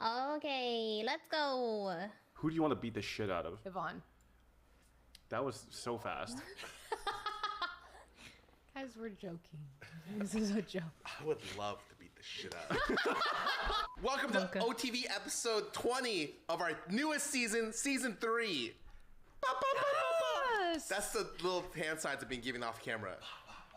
Okay, let's go. Who do you want to beat the shit out of? Yvonne. That was so fast. Guys, we're joking. This is a joke. I would love to beat the shit out of you. Welcome to OTV episode 20 of our newest season, season 3. Yes. That's the little hand signs I've been giving off camera.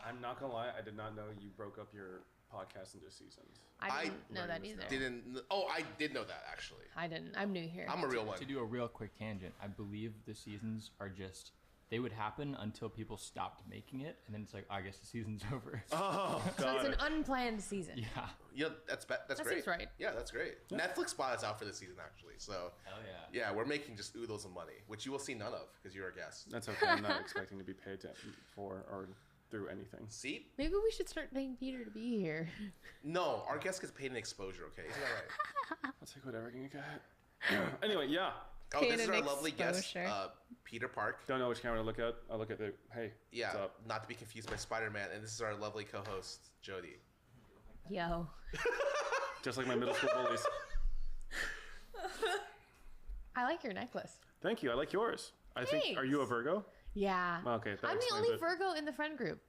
I'm not gonna lie, I did not know you broke up your podcast into seasons. I didn't know that either. I did know that, actually. I didn't. I'm new here. I'm a real one. To do a real quick tangent, I believe the seasons are just, they would happen until people stopped making it, and then it's like, I guess the season's over. Oh, So it's an unplanned season. Yeah. Yeah, that's great. seems right. Yeah, that's great. Netflix bought us out for this season, actually. So, Hell yeah. yeah, we're making just oodles of money, which you will see none of because you're a guest. That's okay. I'm not expecting to be paid for or through anything. See? Maybe we should start paying Peter to be here. No, our guest gets paid in exposure, okay? Isn't that right? I'll take whatever I can get. Anyway, yeah. Oh, Paid this is in our lovely guest, exposure. Peter Park. Don't know which camera to look at. I'll look at the, hey, what's Yeah, up? not to be confused by Spider-Man. And this is our lovely co-host, Jodi. Yo. Just like my middle school bullies. I like your necklace. Thank you. I like yours. I think, are you a Virgo? Yeah. Okay, that I'm the explains only it. Virgo in the friend group.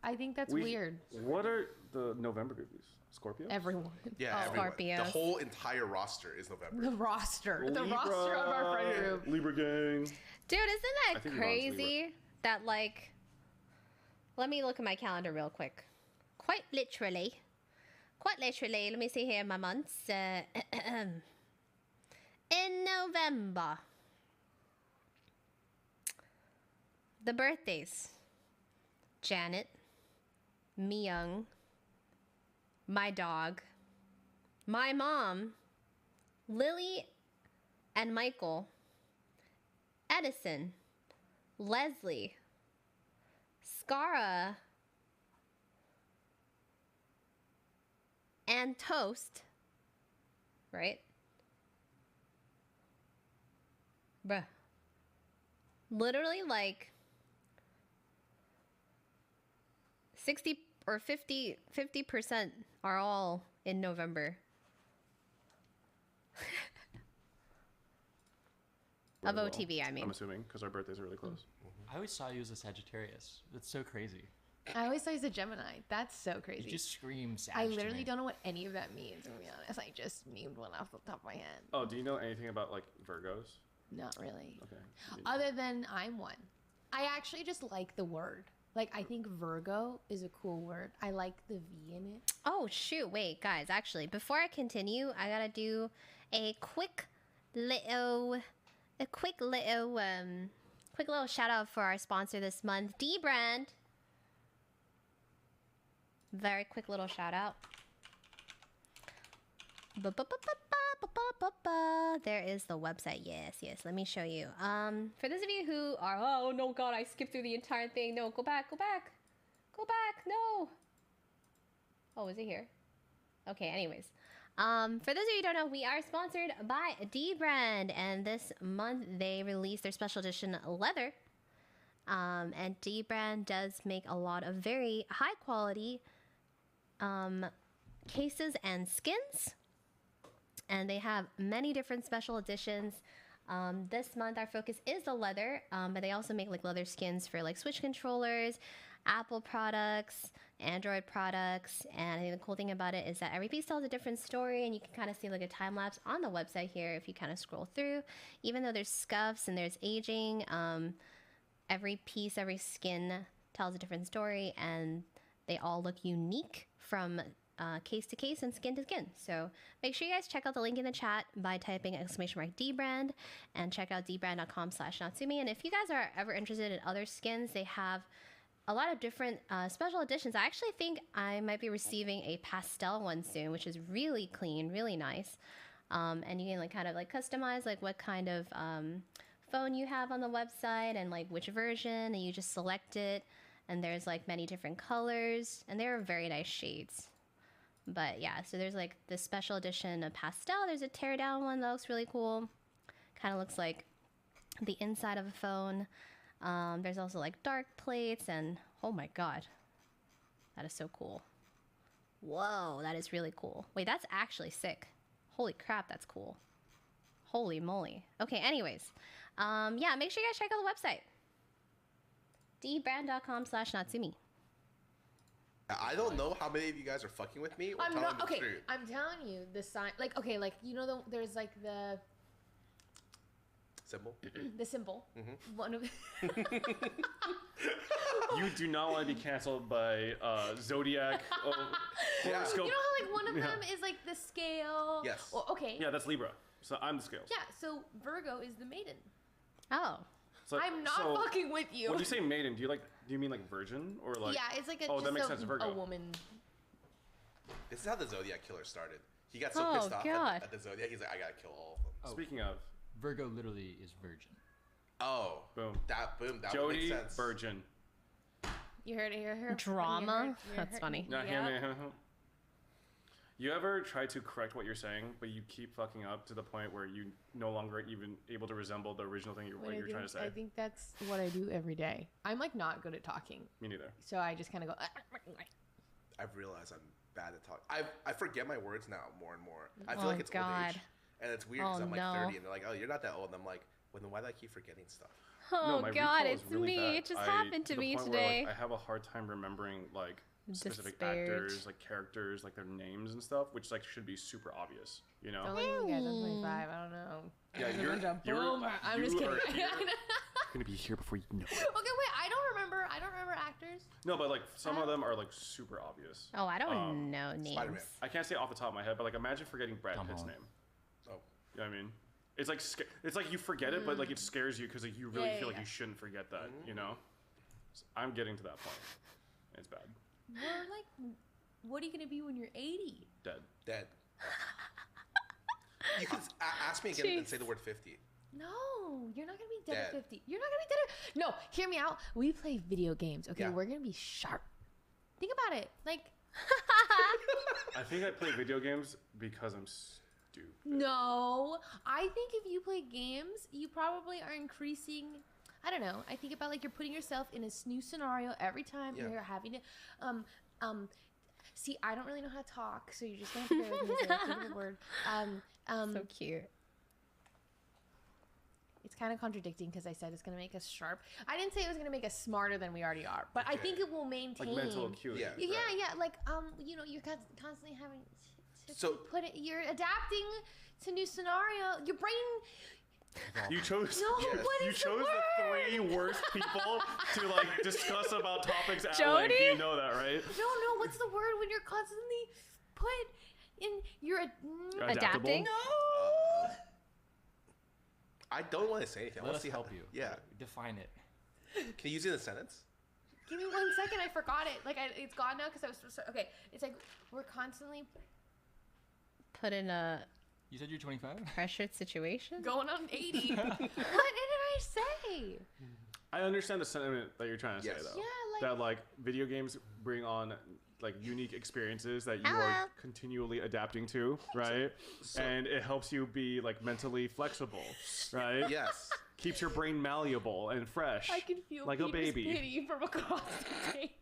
I think that's weird. What are the November groupies? Scorpio? Everyone. Yeah, everyone. Scorpios. The whole entire roster is November. The roster. The roster of our friend group. Libra gang. Dude, isn't I that think crazy that, like, let me look at my calendar real quick. Quite literally, let me see here my months. In November, the birthdays: Janet, Myung, my dog, my mom, Lily and Michael, Edison, Leslie, Scarra, and Toast, right? Bruh. Literally like 60 or 50% are all in November. Of Well, OTV, I mean. I'm assuming, because our birthdays are really close. I always saw you as a Sagittarius. That's so crazy. I always thought he's a Gemini. That's so crazy. You just scream Sag I to literally me. don't know what any of that means, to be honest. I just memed one off the top of my head. Oh, do you know anything about, like, Virgos? Not really. Okay. Other than I'm one. I actually just like the word. Like, I think Virgo is a cool word. I like the V in it. Oh, shoot. Wait, guys, actually, before I continue, I gotta do a quick little shout out for our sponsor this month, D Brand. Very quick little shout out. There is the website. Yes. Let me show you. For those of you who are, oh no, God, I skipped through the entire thing. No, go back. No. Oh, is it here? Okay. Anyways, for those of you who don't know, we are sponsored by D Brand, and this month they released their special edition leather. And D Brand does make a lot of very high quality cases and skins. And they have many different special editions. This month our focus is the leather, but they also make like leather skins for like Switch controllers, Apple products, Android products. And I think the cool thing about it is that every piece tells a different story, and you can kind of see like a time lapse on the website here if you kind of scroll through. Even though there's scuffs and there's aging, every piece, every skin tells a different story, and they all look unique from case to case and skin to skin. So make sure you guys check out the link in the chat by typing !dbrand and check out dbrand.com/Natsumiii. And if you guys are ever interested in other skins, they have a lot of different special editions. I actually think I might be receiving a pastel one soon, which is really clean, really nice. And you can like kind of like customize like what kind of phone you have on the website and like which version, and you just select it. And there's like many different colors, and they're very nice shades. But yeah, so there's like this special edition of pastel. There's a tear down one that looks really cool. Kind of looks like the inside of a phone. There's also like dark plates, and oh my God, that is so cool. Whoa, that is really cool. Wait, that's actually sick. Holy crap, that's cool. Holy moly. Okay, anyways. Yeah, make sure you guys check out the website. dbrand.com/Natsumiii. I don't know how many of you guys are fucking with me or I'm telling not the okay. truth. I'm telling you the sign. Like okay, like you know there's like the Symbol. the symbol. Mm-hmm. One of You do not want to be canceled by Zodiac. Horoscope. you know how like one of Yeah. them is like the scale. Yes. Well, okay. Yeah, that's Libra. So I'm the scales. Yeah. So Virgo is the maiden. Oh. So, I'm not so fucking with you. When you say maiden, do you mean like virgin or like? yeah, it's like a, Oh, just that makes a, sense. Virgo. a woman. This is how the Zodiac killer started. He got so Oh, pissed off God. at the Zodiac. He's like, I gotta kill all of them. Oh. Speaking of, Virgo literally is virgin. Oh, boom. That would make Jodi, sense. virgin. You heard it here. Drama? That's funny. No, Yeah. You ever try to correct what you're saying, but you keep fucking up to the point where you no longer even able to resemble the original thing what you're trying to say? I think that's what I do every day. I'm like not good at talking, Me neither. so I just kind of go. I've realized I'm bad at talking. I forget my words now more and more. I feel Oh, like it's old God. age. And it's weird because Oh, I'm like no. 30 and they're like, oh, you're not that old. And I'm like, well, then why do I keep forgetting stuff? Oh my God, recall is it's really me. bad. It just I- happened to the me point where, today. like, I have a hard time remembering like specific Despaired. actors, like characters, like their names and stuff, which like should be super obvious, you know? Don't look at me, guys. I'm 25. I don't know. Yeah, There's a you're- bunch of you're- boom. I'm just you kidding. are okay, here. You're gonna be here before you know it. wait. I don't remember. I don't remember actors. No, but like some of them are like super obvious. Oh, I don't know names. Spider-Man. I can't say off the top of my head, but like imagine forgetting Brad Tom Pitt's Holland. name. Oh. You know what I mean? It's like it's like you forget it, but like it scares you because like, you really Yeah, feel yeah. like you shouldn't forget that. You know? So I'm getting to that point. It's bad. We're like, what are you gonna be when you're 80? Dead. Dead. You can ask me again and say the word 50. No, you're not gonna be dead at Dead. 50. You're not gonna be dead at. No, hear me out. We play video games. Okay, Yeah. we're gonna be sharp. Think about it. Like, I think I play video games because I'm stupid. no. I think if you play games, you probably are increasing. I don't know. I think about like you're putting yourself in a new scenario every time Yeah. you're having to. See, I don't really know how to talk, so you're just gonna have to bear with me as I think of a word. So cute. It's kind of contradicting because I said it's going to make us sharp. I didn't say it was going to make us smarter than we already are, but I think it will maintain. Like mental acuity. Yeah. Yeah, right? yeah. Like, you know, you're constantly having to So- put it. You're adapting to new scenario. Your brain. You chose. No, Yes. what You is chose the the word? three worst people to like discuss about topics at Jodi? length. You know that, right? No. What's the word when you're constantly put in? You're Adapting? No. I don't want to say anything. I Let want us to see help how, you. Yeah. Define it. Can you use it in a sentence? Give me 1 second. I forgot it. Like, it's gone now because I was supposed to. Okay, it's like we're constantly Put in a You said you're 25? pressured situation? going on 80. What did I say? I understand the sentiment that you're trying to Yes. say, though. Yeah, like- that like video games bring on like unique experiences that you Hello. are continually adapting to, right? And it helps you be like mentally flexible, right? Yes. Keeps your brain malleable and fresh, I can feel like a Peter's baby. pity from across the table.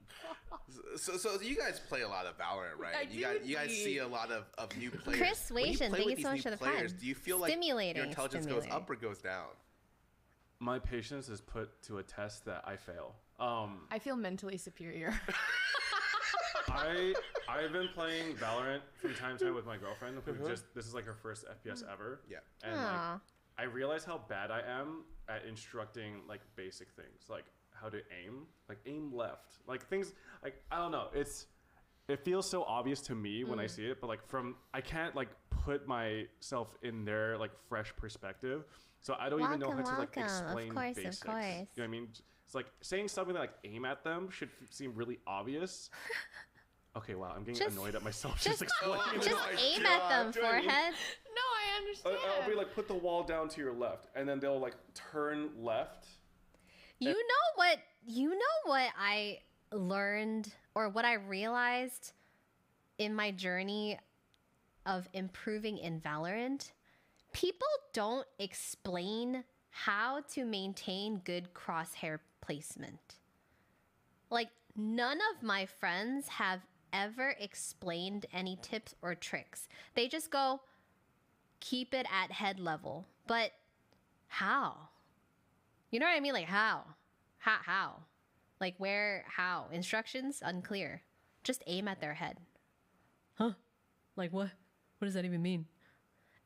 So you guys play a lot of Valorant, right? I you guys do you guys indeed. see a lot of new players. Chris When you Wasion, play thank with you these so much new for the players, Prime. do you feel like Stimulating your intelligence goes stimulator. up or goes down? My patience is put to a test that I fail. I feel mentally superior. I've been playing Valorant from time to time with my girlfriend. Who this is like her first FPS ever. Yeah. And like, Aw. I realize how bad I am at instructing like basic things, like how to aim, like aim left, like things like I don't know. It feels so obvious to me when I see it, but like I can't like put myself in their like fresh perspective, so I don't even know how to like Welcome. Of explain course, of basics. course. You know what I mean? It's like saying something like aim at them should seem really obvious. Okay, wow, I'm getting Just- annoyed at myself just- just explaining. Just my aim God. at them, Do you know what I mean? forehead. No, I understand. I'll be like, put the wall down to your left, and then they'll like turn left. You know what I learned or what I realized in my journey of improving in Valorant? People don't explain how to maintain good crosshair placement. Like, none of my friends have ever explained any tips or tricks. They just go, keep it at head level. But how? You know what I mean? Like how? How? Like where? How? Instructions? Unclear. Just aim at their head. Huh? Like what? What does that even mean?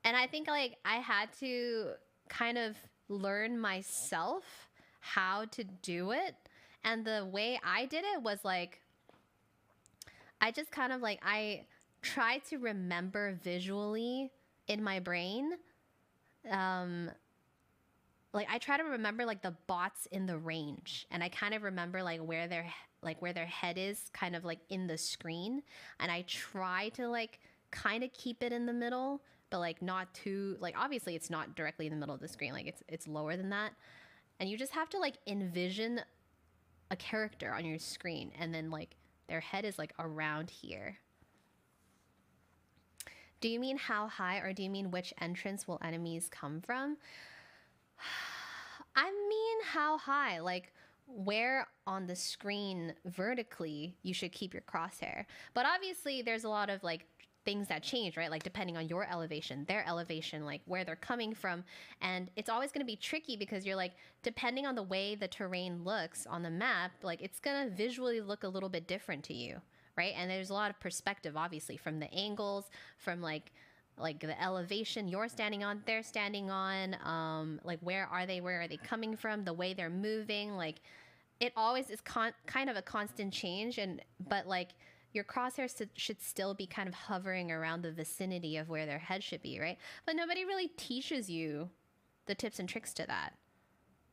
And I think like I had to kind of learn myself how to do it. And the way I did it was like, I just kind of like, I tried to remember visually in my brain. Like I try to remember like the bots in the range, and I kind of remember like where their head is kind of like in the screen. And I try to like kind of keep it in the middle, but like not too, like obviously it's not directly in the middle of the screen. Like it's lower than that. And you just have to like envision a character on your screen, and then like their head is like around here. Do you mean how high, or do you mean which entrance will enemies come from? I mean how high, like where on the screen vertically you should keep your crosshair. But obviously there's a lot of like things that change, right? Like depending on your elevation, their elevation, like where they're coming from. And it's always going to be tricky because you're like, depending on the way the terrain looks on the map, like it's going to visually look a little bit different to you, right? And there's a lot of perspective, obviously, from the angles, from like the elevation you're standing on, they're standing on, like where are they coming from, the way they're moving. Like it always is kind of a constant change. But like your crosshairs should still be kind of hovering around the vicinity of where their head should be, right? But nobody really teaches you the tips and tricks to that.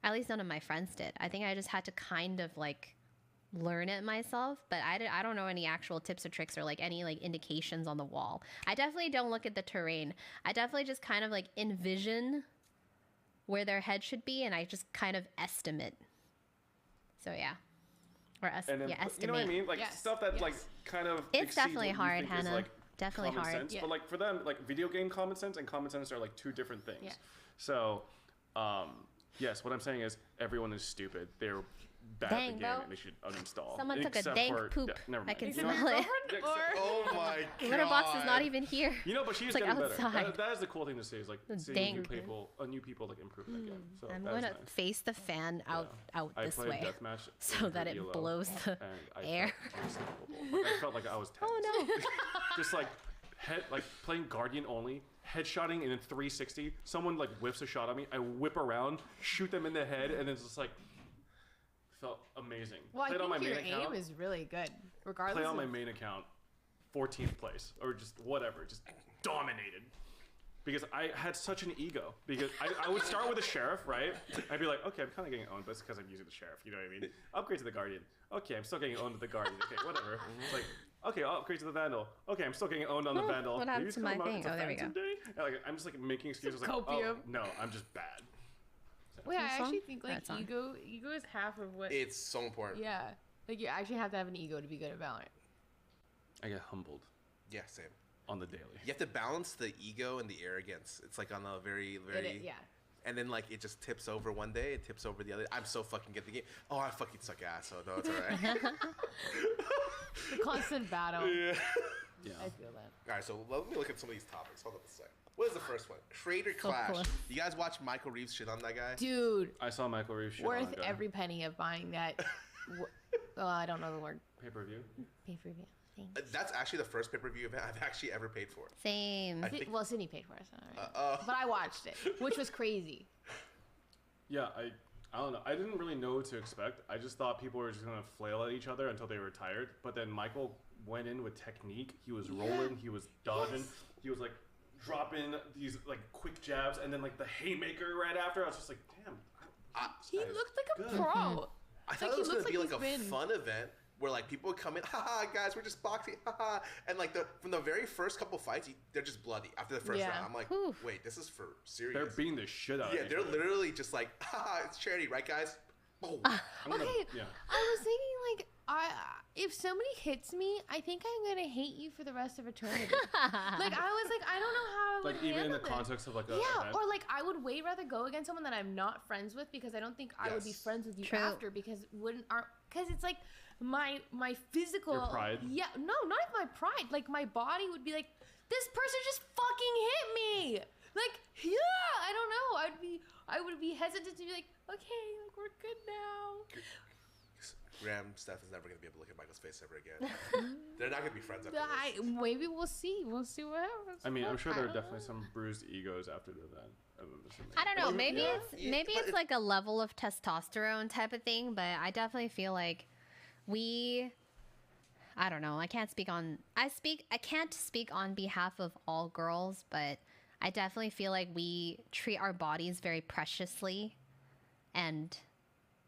At least none of my friends did. I think I just had to kind of like learn it myself, but I don't know any actual tips or tricks or like any like indications on the wall. I definitely don't look at the terrain. I definitely just kind of like envision where their head should be, and I just kind of estimate. So yeah. Or estimate. You know what I mean? Like stuff that like kind of it's definitely hard, Hannah. Is, like, definitely common hard. Sense. But like for them, like video game common sense and common sense are like two different things. Yeah. So, yes, what I'm saying is everyone is stupid. They're bad Dang, at the game, bro. and they should uninstall. Someone took a Except dank for, poop. Yeah, never mind. I can You know smell what? it. Oh my god. Litter box is not even here. You know, but she's It's like getting outside. better. That is the cool thing to see, is like seeing dank. new people like improving that game. So I'm that going is to nice. face the fan out I this played way Deathmatch so in that it ELO, blows the and I air. felt unstoppable. Like, I felt like I was 10. Oh no. Just like playing Guardian only, headshotting, and then 360. Someone like whips a shot at me. I whip around, shoot them in the head, and it's just like felt amazing. Well, Played I on my think main your account. aim is really good, regardless. Play on my of- main account, 14th place or just whatever, just dominated. Because I had such an ego. Because I would start with a sheriff, right? I'd be like, okay, I'm kind of getting owned, but it's because I'm using the sheriff. You know what I mean? Upgrade to the guardian. Okay, I'm still getting owned with the guardian. Okay, whatever. It's like, okay, I'll upgrade to the vandal. Okay, I'm still getting owned on the vandal. what happened Maybe to my it's thing? a Oh, there we go. phantom day? And, like, I'm just like making excuses. Like, oh, copium. no, I'm just bad. Wait, I This actually song? think like That song. ego is half of what. It's so important. Yeah, like you actually have to have an ego to be good at Valorant. I get humbled Yeah, same. on the daily. You have to balance the ego and the arrogance. It's like on a very, very. Yeah. And then like it just tips over one day, it tips over the other. I'm so fucking good at the game. Oh, I fucking suck ass. So no, it's alright. The constant battle. Yeah. Yeah. I feel that. All right, so let me look at some of these topics. Hold on a sec. What is the first one? Creator Clash. close. You guys watch Michael Reeves shit on that guy? Dude, I saw Michael Reeves shit worth on that guy. every penny of buying that. Well, I don't know the word. Pay-per-view. Pay per view. That's actually the first pay-per-view event I've actually ever paid for. Same. I think- Well, Sydney paid for it, so alright. But I watched it, which was crazy. Yeah, I don't know. I didn't really know what to expect. I just thought people were just gonna flail at each other until they were tired. But then Michael went in with technique. He was rolling. He was dodging. He was like dropping these like quick jabs, and then like the haymaker right after. I was just like, damn. He looked like a good. pro. I thought Like, it was he gonna looks be like like a he's been- fun event where like people would come in, haha, guys, we're just boxing, haha, and like from the very first couple fights, they're just bloody after the first Yeah. round. I'm like, Whew. wait, this is for serious. They're beating the shit out yeah, of each they're other. literally just like, haha, it's charity, right, guys? Boom. I'm gonna- Okay, yeah. I was thinking like, if somebody hits me, I think I'm gonna hate you for the rest of eternity. Like I was like, I don't know how I would Like even in the handle this. context of like a Yeah, event. or like I would way rather go against someone that I'm not friends with because I don't think I would be Yes. friends with you True. after because it's like my physical Your pride? Yeah, no, not even my pride. Like my body would be like, this person just fucking hit me. hesitant to be like, okay, like, we're good now. Graham Steph is never gonna be able to look at Michael's face ever again. They're not gonna be friends after this. Maybe we'll see. We'll see what happens. I mean, I'm sure there are don't definitely know. some bruised egos after the event. I don't know. Maybe Yeah. it's like a level of testosterone type of thing, but I definitely feel like I don't know. I can't speak on behalf of all girls, but I definitely feel like we treat our bodies very preciously, and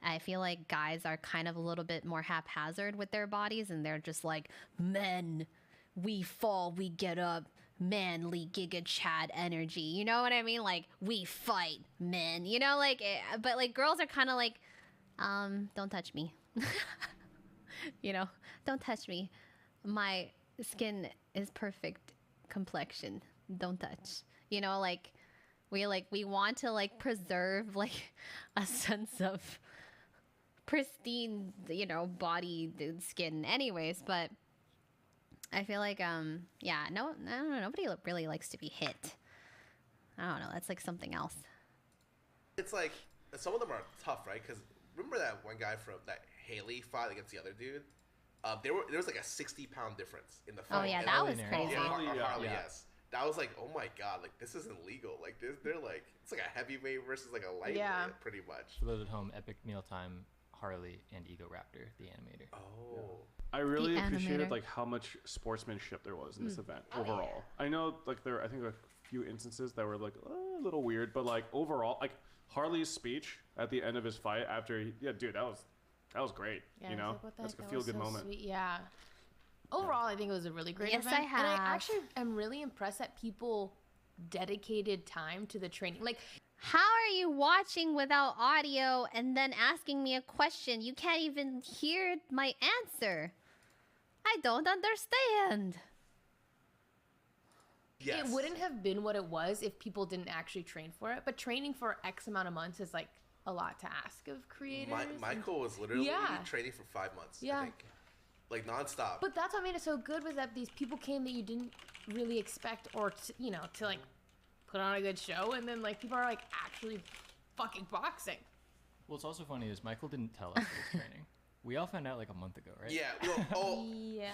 I feel like guys are kind of a little bit more haphazard with their bodies, and they're just like, men, we fall, we get up, manly Giga Chad energy. You know what I mean? Like, we fight, men. You know, like, but like girls are kind of like, don't touch me. You know, don't touch me. My skin is perfect complexion. Don't touch. You know, like we want to like preserve like a sense of pristine, you know, body skin anyways, but I feel like yeah, I don't know, nobody really likes to be hit. I don't know, that's like something else. It's like some of them are tough, right? Because remember that one guy from that Haley fought against the other dude? There was like a 60-pound difference in the fight. Oh yeah, And that was Harley, crazy. Harley, yeah. yes. That was like, oh my god, like this isn't legal. Like they're like, it's like a heavyweight versus like a lightweight, Yeah. pretty much. For those at home, Epic Mealtime, Harley, and Ego Raptor, the animator. Oh. I really The appreciated animator. like how much sportsmanship there was in this event overall. I know like I think a few instances that were like a little weird, but like overall, like Harley's speech at the end of his fight after dude, that was great. Yeah, you I was know, like, what the that's heck? a That feel was good so moment. sweet. Yeah. Overall, I think it was a really great Yes, event. I And I have. actually am really impressed that people dedicated time to the training. Like, How are you watching without audio and then asking me a question? You can't even hear my answer. I don't understand. Yes. it wouldn't have been what it was if people didn't actually train for it. But training for X amount of months is like a lot to ask of creators. Michael was literally Yeah. training for 5 months. Yeah. I think. Like nonstop. But that's what made it so good, was that these people came that you didn't really expect, or to like put on a good show, and then like people are like actually fucking boxing. What's also funny is Michael didn't tell us he was training. We all found out like a month ago, right? Yeah. Well, Yeah,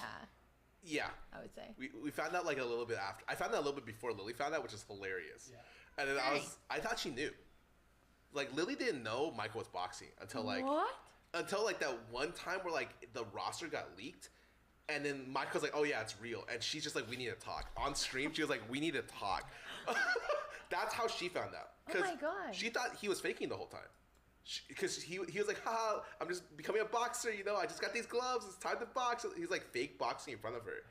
yeah. I would say. We found out like a little bit after. I found out a little bit before Lily found out, which is hilarious. Yeah. And then I thought she knew. Like Lily didn't know Michael was boxing until like What? that one time where like the roster got leaked, and then Michael's like, "Oh yeah, it's real," and she's just like, "We need to talk." On stream, she was like, "We need to talk." That's how she found out. Oh my God. She thought he was faking the whole time. Because he was like, "Ha, I'm just becoming a boxer, you know. I just got these gloves. It's time to box." He's like fake boxing in front of her,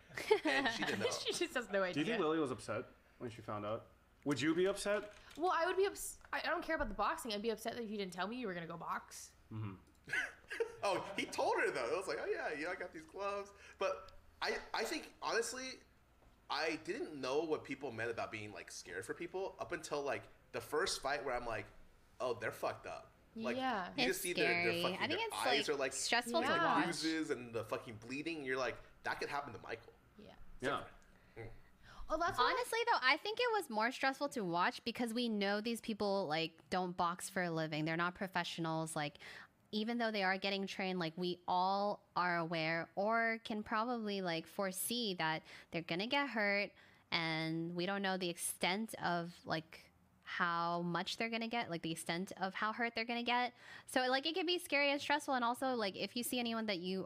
and she didn't know. She just has no idea. Do you think Lily was upset when she found out? Would you be upset? Well, I would be I don't care about the boxing. I'd be upset that if you didn't tell me you were gonna go box. Oh, he told her though. It was like, "Oh yeah, I got these gloves." But I think honestly, I didn't know what people meant about being like scared for people up until like the first fight where I'm like, "Oh, they're fucked up." Like, Yeah. you It's just see their scary. fucking I think their it's, eyes like, are like stressful to like watch. bruises and the fucking bleeding. And you're like, that could happen to Michael. Yeah. Yeah. Oh, that's why. Honestly, though, I think it was more stressful to watch because we know these people like don't box for a living. They're not professionals. Like, even though they are getting trained, like we all are aware or can probably like foresee that they're gonna get hurt, and we don't know the extent of like how much they're gonna get, like the extent of how hurt they're gonna get. So like it can be scary and stressful, and also like if you see anyone that you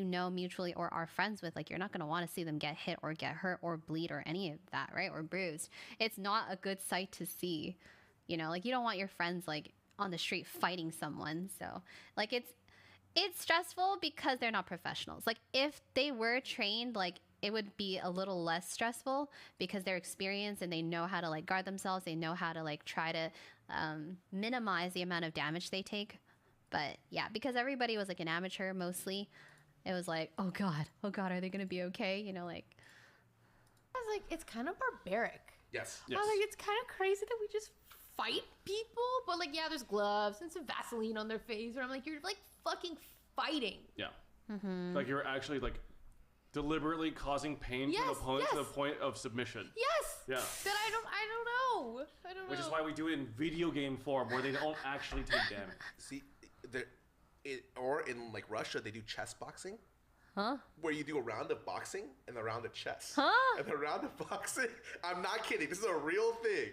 know mutually or are friends with, like you're not gonna want to see them get hit or get hurt or bleed or any of that, right? Or bruised. It's not a good sight to see. You know, like you don't want your friends like on the street fighting someone. So like it's stressful because they're not professionals. Like if they were trained, like it would be a little less stressful because they're experienced and they know how to like guard themselves. They know how to like try to minimize the amount of damage they take. But yeah, because everybody was like an amateur mostly, it was like, oh God, are they gonna be okay? You know, like I was like, it's kind of barbaric. Yes. I was like, it's kind of crazy that we just fight people, but like, yeah, there's gloves and some Vaseline on their face, or I'm like, you're like fucking fighting. Yeah. Like you're actually like deliberately causing pain to the Yes, opponent to the yes. point of submission. Yes. Yeah. That I don't know. I don't know. Which is why we do it in video game form, where they don't actually take damage. See, or in like Russia, they do chess boxing. Huh? Where you do a round of boxing and a round of chess. Huh? And the round of boxing, I'm not kidding. This is a real thing.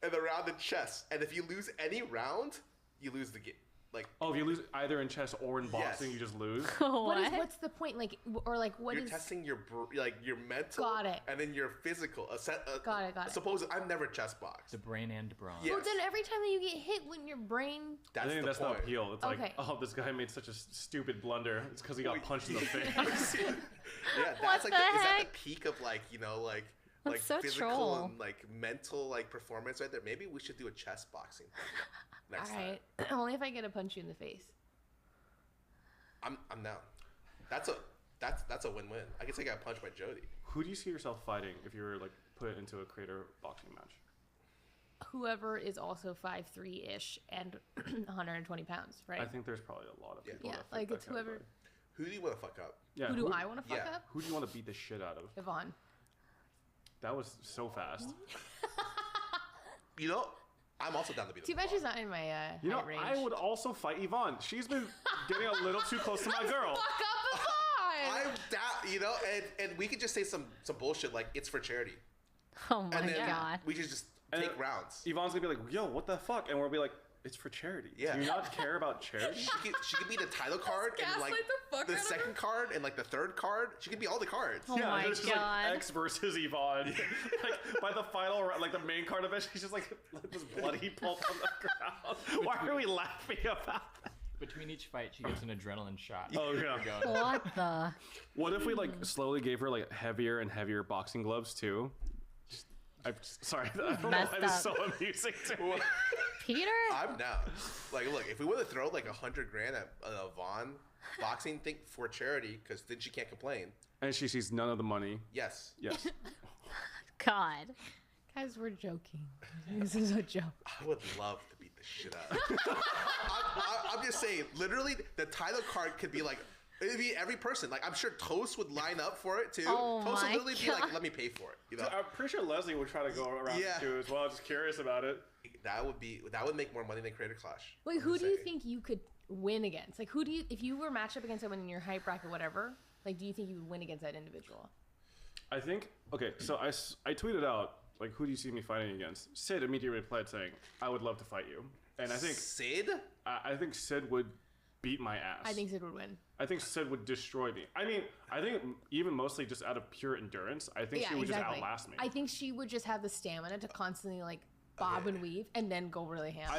And the round of chess. And if you lose any round, you lose the game. Like, Oh, if you lose either in chess or in boxing, Yes. you just lose. What's the point? Like, or like, what you're is? testing your your mental. Got it. And then your physical. Got it. Suppose I've never chess boxed. The brain and brawn. Yeah. Well, then every time that you get hit, when your brain. I think that's the point. appeal. It's Okay. like, oh, this guy made such a stupid blunder. It's because he got punched in the face. Yeah, What that's like the is that heck? the peak of like That's so physical troll. and like mental like performance right there. Maybe we should do a chess boxing thing next All time. right. Only if I get to punch you in the face. I'm down. That's a win-win. I can say I got punched by Jodi. Who do you see yourself fighting if you were like put into a creator boxing match? Whoever is also 5'3" and 120 pounds, right? I think there's probably a lot of Yeah. people. Yeah, that fit like that it's whoever. category. Who do you want to fuck up? Yeah. Who do I want to fuck yeah. up? Who do you want to beat the shit out of? Yvonne. That was so fast. You know, I'm also down to beat Too bad she's not in my You know, height range. I would also fight Yvonne. She's been getting a little too close to my girl. Fuck up the vibe. I'm down. You know, and we could just say some bullshit like it's for charity, Oh my and then god. we could just And take rounds. Yvonne's gonna be like, "Yo, what the fuck?" And we'll be like, "It's for charity. Yeah. Do you not care about charity?" She could be the title card and like gaslight the fuck out of her. second card and like the third card. She could be all the cards. Oh my there's just god. like X versus Yvonne. Like by the final, like the main card event, she's just like this bloody pulp on the ground. Why are we laughing about that? Between each fight, she gets an adrenaline shot. Oh yeah. What the? What if we like slowly gave her like heavier and heavier boxing gloves too? I'm sorry, I don't know Messed why this is up. so amusing to me. Peter? I'm down. Like, look, if we want to throw like $100 grand at Vaughn boxing thing for charity, because then she can't complain. And she sees none of the money. Yes, Yes. God. Guys, we're joking. This is a joke. I would love to beat the shit out. I'm just saying, literally, the title card could be like. It'd be every person. Like, I'm sure Toast would line up for it too. Oh Toast my would literally be like, God. "Let me pay for it." You know, I'm pretty sure Leslie would try to go around Yeah. too as well. I'm just curious about it. that would make more money than Creator Clash. Wait, I'm who just do you saying. think you could win against? Like, who do you, if you were matched up against someone in your height bracket, whatever, like, do you think you would win against that individual? I think, okay, so I tweeted out, like, who do you see me fighting against? Sid immediately replied saying, I would love to fight you. And I think Sid? I think Sid would beat my ass. I think Sid would win. I think Sid would destroy me. I mean, I think even mostly just out of pure endurance, I think she would just outlast me. I think she would just have the stamina to constantly, like, bob and weave and then go really ham.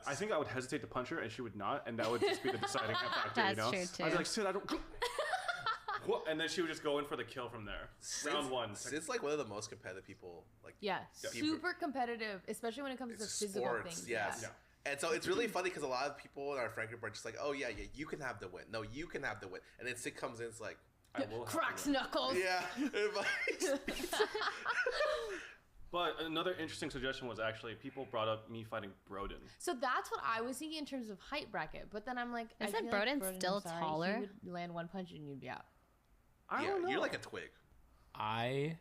I think I would hesitate to punch her and she would not, and that would just be the deciding factor, That's you know? true, I'd too. be like, Sid, I don't... And then she would just go in for the kill from there. Round one. Sid's like one of the most competitive people. Like Yeah, people- super competitive, especially when it comes to physical sports, things. yes. Yeah. And so it's really funny because a lot of people in our friend group are just like, "Oh yeah, you can have the win. No, you can have the win." And then Sid comes in, it's like, I will have to Cracks win. knuckles. "Yeah." But another interesting suggestion was actually people brought up me fighting Broden. So that's what I was thinking in terms of height bracket. But then I'm like, I Isn't feel like Broden still sorry, taller? He would land one punch and you'd be out. I Yeah, don't know. you're like a twig. I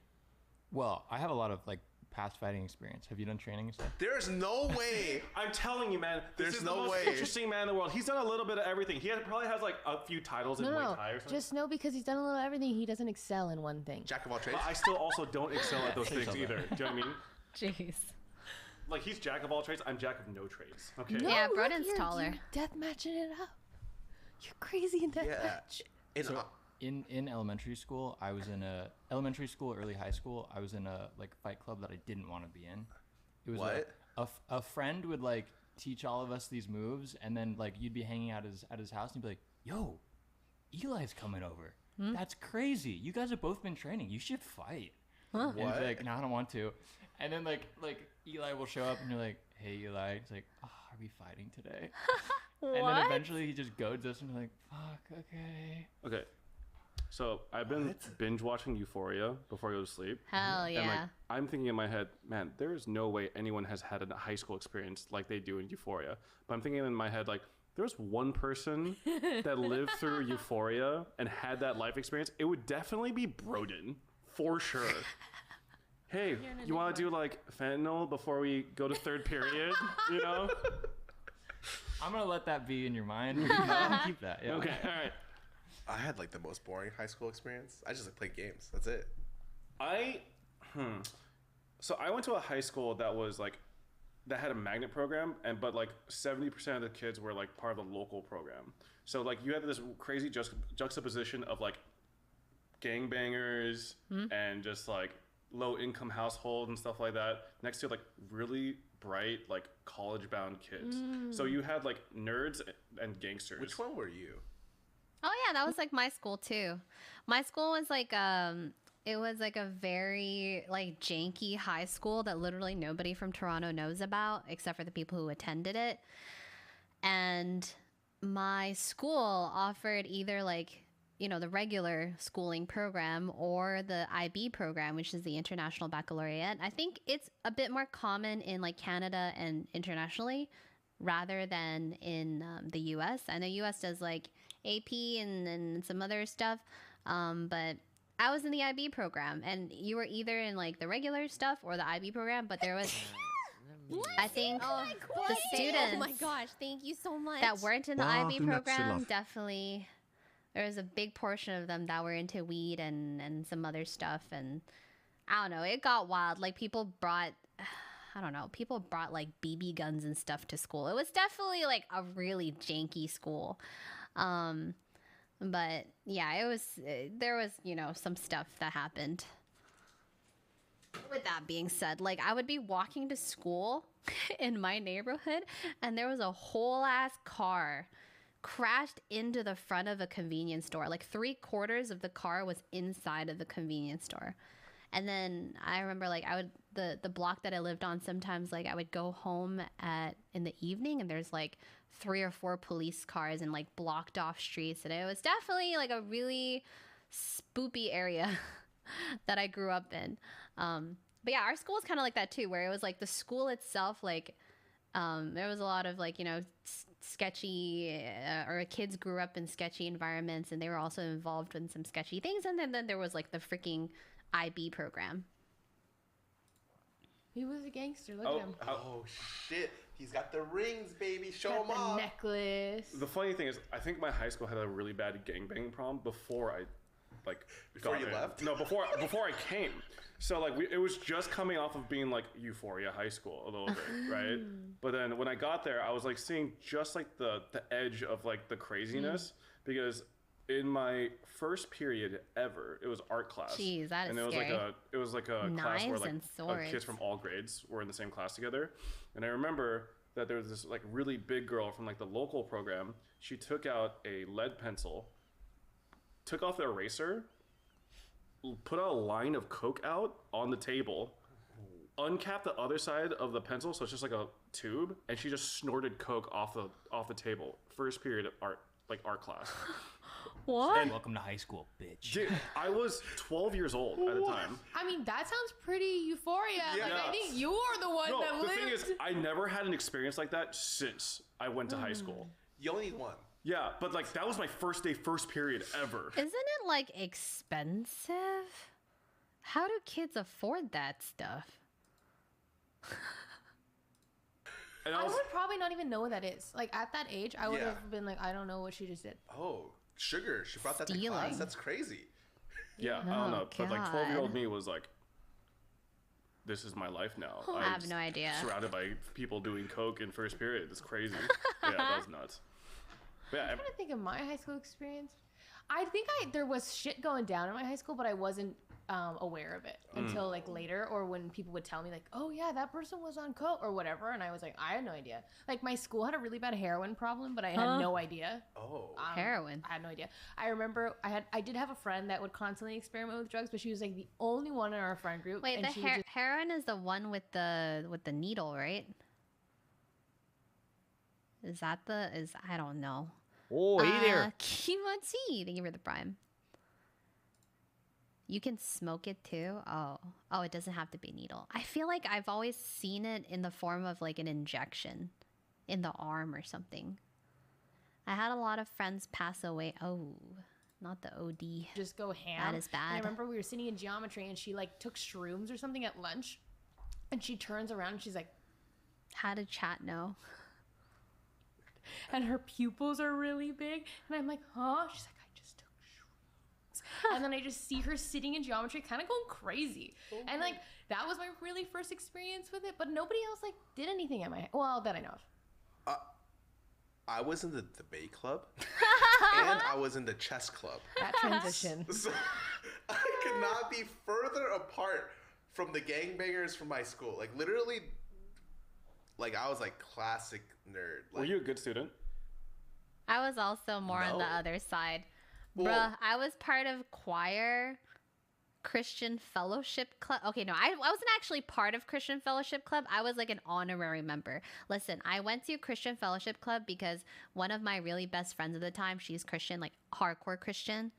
have a lot of like past fighting experience. Have you done training and stuff? There's no way. I'm telling you, man. This There's is no the most way. interesting man in the world. He's done a little bit of everything. He probably has like a few titles in No, Muay no, Thai or something. just know because he's done a little everything. He doesn't excel in one thing. Jack of all trades. But I still also don't excel at those things Excel. either. Do you know what I mean? Jeez. Like he's jack of all trades. I'm jack of no trades. Okay. No, Yeah, look, Broden's you're taller. death matching it up. You're crazy in death Yeah. match. And, So in elementary school, I was in a elementary school, early high school. I was in a like fight club that I didn't want to be in. It was What? a friend would like teach all of us these moves, and then like you'd be hanging out at his house, and you'd be like, "Yo, Eli's coming over. That's crazy. You guys have both been training. You should fight." And he'd What? be like, "No, I don't want to." And then like Eli will show up, and you're like, "Hey, Eli." It's like, "Oh, are we fighting today?" And then What? eventually he just goads us, and you're like, "Fuck, okay." Okay. So I've been binge watching Euphoria before I go to sleep. Hell yeah. And like I'm thinking in my head, man, there is no way anyone has had a high school experience like they do in Euphoria. But I'm thinking in my head, like, there's one person that lived through Euphoria and had that life experience. It would definitely be Broden, for sure. hey, You're an you want to do like fentanyl before we go to third period? You know? I'm gonna let that be in your mind. You know, keep that. Yeah. Okay, all right. I had like the most boring high school experience. I just like played games. That's it. So I went to a high school that was like that had a magnet program, but like 70% of the kids were like part of the local program. So like you had this crazy juxtaposition of like gangbangers and just like low income household and stuff like that next to like really bright like college bound kids. So you had like nerds and gangsters. Which one were you? Oh yeah, that was like my school too. My school was like it was like a very like janky high school that literally nobody from Toronto knows about except for the people who attended it. And my school offered either like, you know, the regular schooling program or the IB program, which is the International Baccalaureate. I think it's a bit more common in like Canada and internationally rather than in the US. I know US does like AP and some other stuff, but I was in the IB program, and you were either in like the regular stuff or the IB program, but there was, I think, the students Oh my gosh, thank you so much. that weren't in the IB Welcome, program, Natsumiii. definitely, there was a big portion of them that were into weed and some other stuff, and I don't know, it got wild. Like people brought, I don't know, people brought like BB guns and stuff to school. It was definitely like a really janky school. But yeah, it was, there was, you know, some stuff that happened. With that being said, like I would be walking to school in my neighborhood and there was a whole ass car crashed into the front of a convenience store. Like 3/4 of the car was inside of the convenience store. And then I remember like I would, the block that I lived on, sometimes like I would go home in the evening and there's like 3 or 4 police cars and like blocked off streets. And it was definitely like a really spoopy area that I grew up in. But yeah, our school was kind of like that too, where it was like the school itself, like there was a lot of like, you know, sketchy or kids grew up in sketchy environments and they were also involved in some sketchy things. And then there was like the freaking IB program. He was a gangster. Look at him. Oh shit! He's got the rings, baby. Show Got him the off. necklace. The funny thing is, I think my high school had a really bad gangbang problem before I, like, Before got you in. left? No, before I came. So like, it was just coming off of being like Euphoria High School a little bit, right? But then when I got there, I was like seeing just like the edge of like the craziness because in my first period ever, it was art class. Jeez, that is and it was scary. it was like a class where Knives like and swords. kids from all grades were in the same class together. And I remember that there was this like really big girl from like the local program. She took out a lead pencil, took off the eraser, put a line of Coke out on the table, uncapped the other side of the pencil, so it's just like a tube, and she just snorted Coke off the table. First period of art class. What? Welcome to high school, bitch. Dude, I was 12 years old at the time. I mean, that sounds pretty euphoria. Like, Yeah. I think you're the one No, that the lived. thing is, I never had an experience like that since I went to high school. You only need one. Yeah, but like that was my first day, first period ever. Isn't it like expensive? How do kids afford that stuff? And I would probably not even know what that is. Like at that age, I would Yeah. have been like, I don't know what she just did. Oh, sugar. She brought that to class. Stealing. That's crazy. yeah, I Oh, don't know, but like God. 12-year-old me was like, this is my life now. I have no idea. Surrounded by people doing coke in first period. It's crazy. Yeah, that was nuts. But yeah, I'm trying to think of my high school experience. I think there was shit going down in my high school, but I wasn't aware of it until like later, or when people would tell me like, "Oh yeah, that person was on coke" or whatever, and I was like, I had no idea. Like my school had a really bad heroin problem, but I had no idea. Oh. Heroin. I had no idea. I remember I did have a friend that would constantly experiment with drugs, but she was like the only one in our friend group. Wait, and the she would just- heroin is the one with the needle, right? Is that I don't know. Oh, hey there. Kimochi. Thank you for the prime. You can smoke it too? Oh, it doesn't have to be needle. I feel like I've always seen it in the form of like an injection in the arm or something. I had a lot of friends pass away. Oh, not the OD. Just go ham. That is And I bad. remember we were sitting in geometry and she like took shrooms or something at lunch, and she turns around and she's like, How did chat know? and her pupils are really big, and I'm like, huh? She's like, I just took shrooms. And then I just see her sitting in geometry kind of going crazy. And like that was my really first experience with it, but nobody else like did anything at my, well, that I know of. I was in the debate club, and I was in the chess club. That transition. So I could not be further apart from the gangbangers from my school. Like literally, like I was like classic nerd. Like, Were you a good student? I was also more on the No. other side. Well- Bruh, I was part of choir, Christian Fellowship Club. Okay, no, I wasn't actually part of Christian Fellowship Club. I was like an honorary member. Listen, I went to Christian Fellowship Club because one of my really best friends at the time, she's Christian, like hardcore Christian.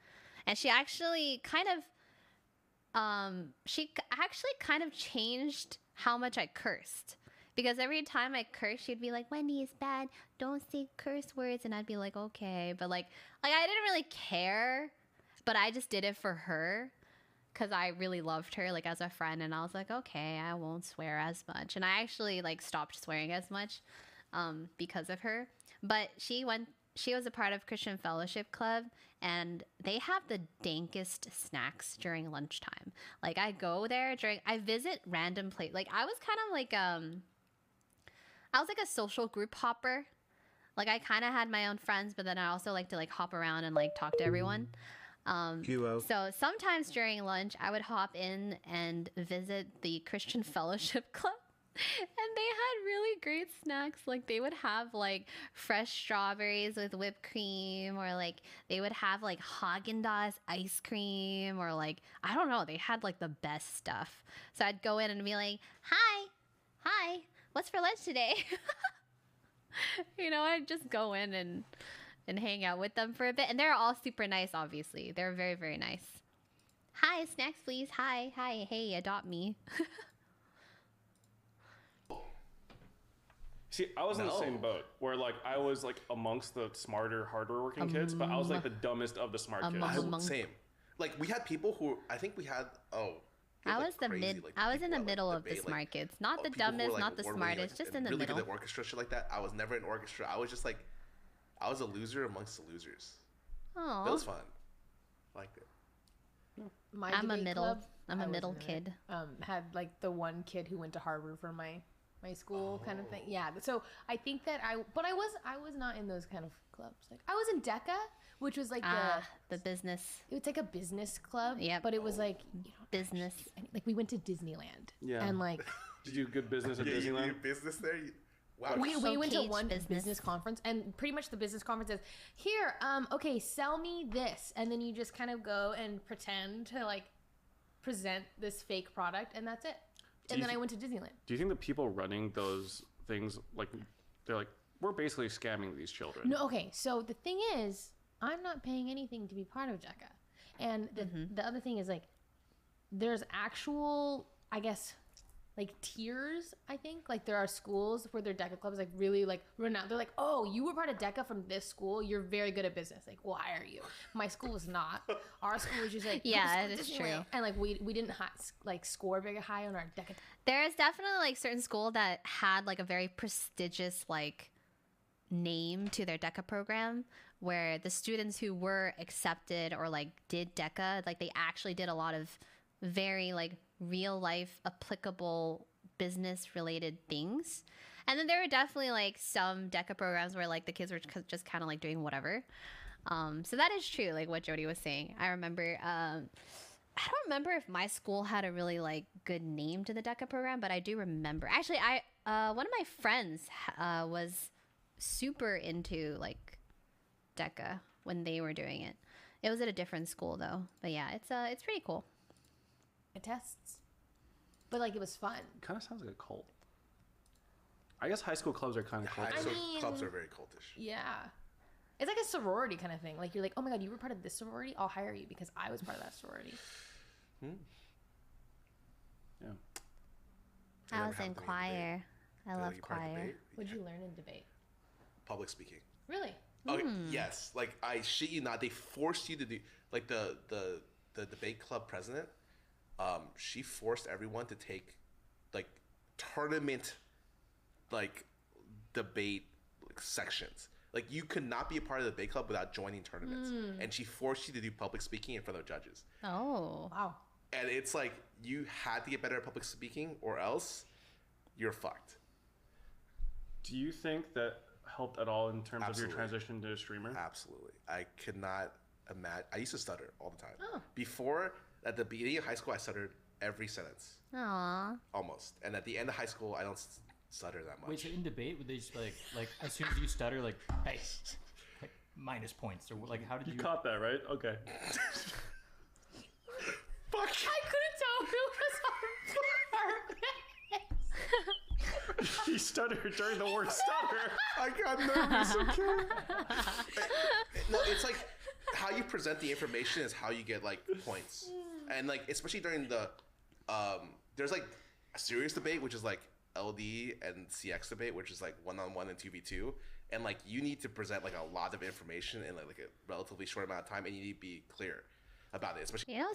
And she actually kind of changed how much I cursed. Because every time I cursed, she'd be like, Wendy, it's bad. Don't say curse words. And I'd be like, okay. But like I didn't really care, but I just did it for her because I really loved her, like as a friend. And I was like, okay, I won't swear as much. And I actually like stopped swearing as much because of her. But she was a part of Christian Fellowship Club, and they have the dankest snacks during lunchtime. Like I go there I visit random places. Like I was kind of like I was like a social group hopper. Like I kind of had my own friends, but then I also like to like hop around and like talk to everyone. So sometimes during lunch, I would hop in and visit the Christian Fellowship Club. And they had really great snacks. Like they would have like fresh strawberries with whipped cream, or like they would have like Haagen-Dazs ice cream, or like, I don't know, they had like the best stuff. So I'd go in and be like, hi, what's for lunch today? You know, I'd just go in and hang out with them for a bit. And they're all super nice, obviously. They're very, very nice. Hi, snacks, please. Hi, hey, adopt me. See, I was in the No. same boat where like I was like amongst the smarter, harder working kids, but I was like the dumbest of the smart kids. Same. Like we had people who I think we had. I like, was the crazy, mid. like, I was in people the at, like, middle of the debate, like, smart kids, not the people who were, dumbest, like, not the were really, smartest, like, just in the really middle. good at orchestra shit like that. I was never in orchestra. I was just like, I was a loser amongst the losers. It Oh, was fun. I liked it. My I'm a debate middle. club, I'm I a wasn't middle in it, kid. had like the one kid who went to Harvard for my school kind of thing. Yeah. So I think that I was not in those kind of clubs. Like I was in DECA, which was like The business, it was like a business club. Yep. But it was like, you know, business. like we went to Disneyland. Yeah. And like Did you do good business at Yeah, you Disneyland? do business there. Wow. we went to Showcase one business. business conference, and pretty much the business conference is here. Okay, sell me this, and then you just kind of go and pretend to like present this fake product, and that's it. And then I went to Disneyland. Do you think the people running those things like they're like we're basically scamming these children? No, okay. So the thing is, I'm not paying anything to be part of DECA, and the other thing is like, there's actual, I guess, like tiers. I think like there are schools where their DECA clubs like really like renowned. They're like, oh, you were part of DECA from this school. You're very good at business. Like, we'll hire you. My school was not. Our school was just like, Yeah, "Go to that is Disneyland." true. And like we didn't like score very high on our DECA. There's definitely like certain school that had like a very prestigious like name to their DECA program, where the students who were accepted or like did DECA, like they actually did a lot of very like real life applicable business related things. And then there were definitely like some DECA programs where like the kids were just kind of like doing whatever. So that is true, like what Jodi was saying. I remember I don't remember if my school had a really like good name to the DECA program, but I do remember. Actually, one of my friends was super into like DECA when they were doing it. It was at a different school though, but yeah, it's pretty cool. tests. But like it was fun. Kind of sounds like a cult. I guess high school clubs are kind of High cultish. school mean- clubs are very cultish. Yeah. It's like a sorority kind of thing. Like you're like, oh my god, you were part of this sorority? I'll hire you because I was part of that sorority. Yeah. I I never was had in to do debate. choir. I Like, love you part of choir. debate? What'd you learn in debate? Public speaking. Really? Okay, yes. Like I shit you not, they forced you to do. like the debate club president, she forced everyone to take like tournament like debate like, sections. Like you could not be a part of the debate club without joining tournaments, and she forced you to do public speaking in front of judges. Oh. Wow. And it's like you had to get better at public speaking, or else you're fucked. Do you think that helped at all in terms Absolutely. of your transition to a streamer? Absolutely. I could not imagine. I used to stutter all the time. Oh. Before, at the beginning of high school, I stuttered every sentence. Aw. Almost. And at the end of high school, I don't stutter that much. Wait, so in debate, would they just be like as soon as you stutter, like, hey, like, minus points, or like, how did You you? caught that, right? Okay. Fuck! I couldn't tell who was on He stuttered during the word stutter. I got nervous, okay? No, it's like how you present the information is how you get like points. And like especially during the there's like a serious debate which is like LD and CX debate, which is like 1-on-1 and 2v2, and like you need to present like a lot of information in like a relatively short amount of time, and you need to be clear about it, especially. You know,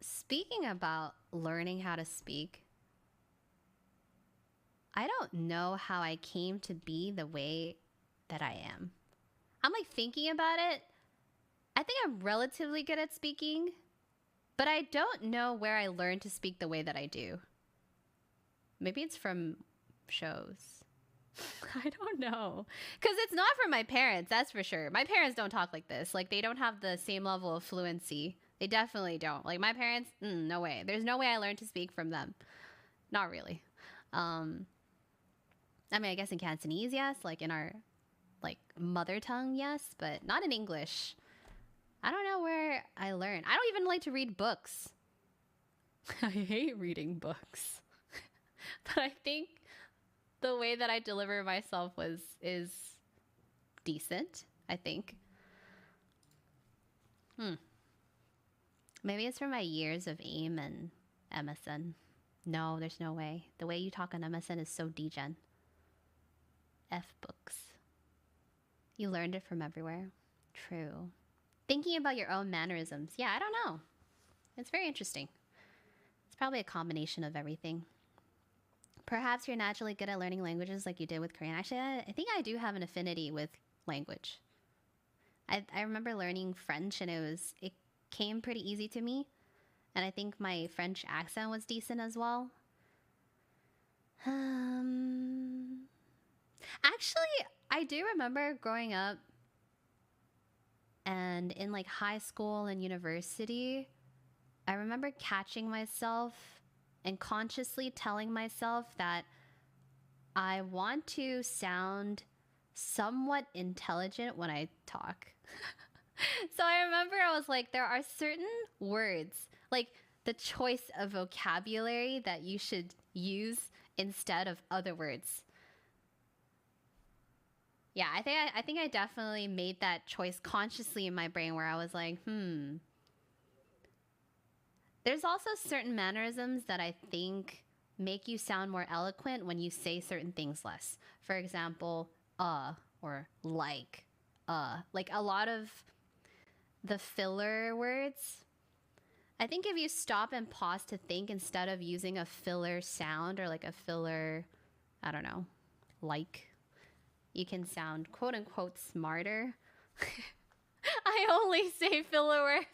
speaking about learning how to speak, I don't know how I came to be the way that I am. I'm like thinking about it. I think I'm relatively good at speaking, but I don't know where I learned to speak the way that I do. Maybe it's from shows. I don't know. Because it's not from my parents, that's for sure. My parents don't talk like this. Like, they don't have the same level of fluency. They definitely don't. Like, my parents, no way. There's no way I learned to speak from them. Not really. I mean, I guess in Cantonese, yes. Like, in our, like, mother tongue, yes. But not in English. I don't know where I learned. I don't even like to read books. I hate reading books. But I think the way that I deliver myself is decent, I think. Maybe it's from my years of AIM and MSN. No, there's no way. The way you talk on MSN is so degen. F books. You learned it from everywhere. True. Thinking about your own mannerisms. Yeah, I don't know. It's very interesting. It's probably a combination of everything. Perhaps you're naturally good at learning languages like you did with Korean. Actually, I think I do have an affinity with language. I remember learning French, and it came pretty easy to me. And I think my French accent was decent as well. Actually, I do remember growing up and in like high school and university, I remember catching myself and consciously telling myself that I want to sound somewhat intelligent when I talk. So I remember I was like, there are certain words, like the choice of vocabulary that you should use instead of other words. Yeah, I think I definitely made that choice consciously in my brain where I was like, There's also certain mannerisms that I think make you sound more eloquent when you say certain things less. For example, or like a lot of the filler words. I think if you stop and pause to think instead of using a filler sound or like a filler, I don't know, like, you can sound quote unquote smarter. I only say filler words.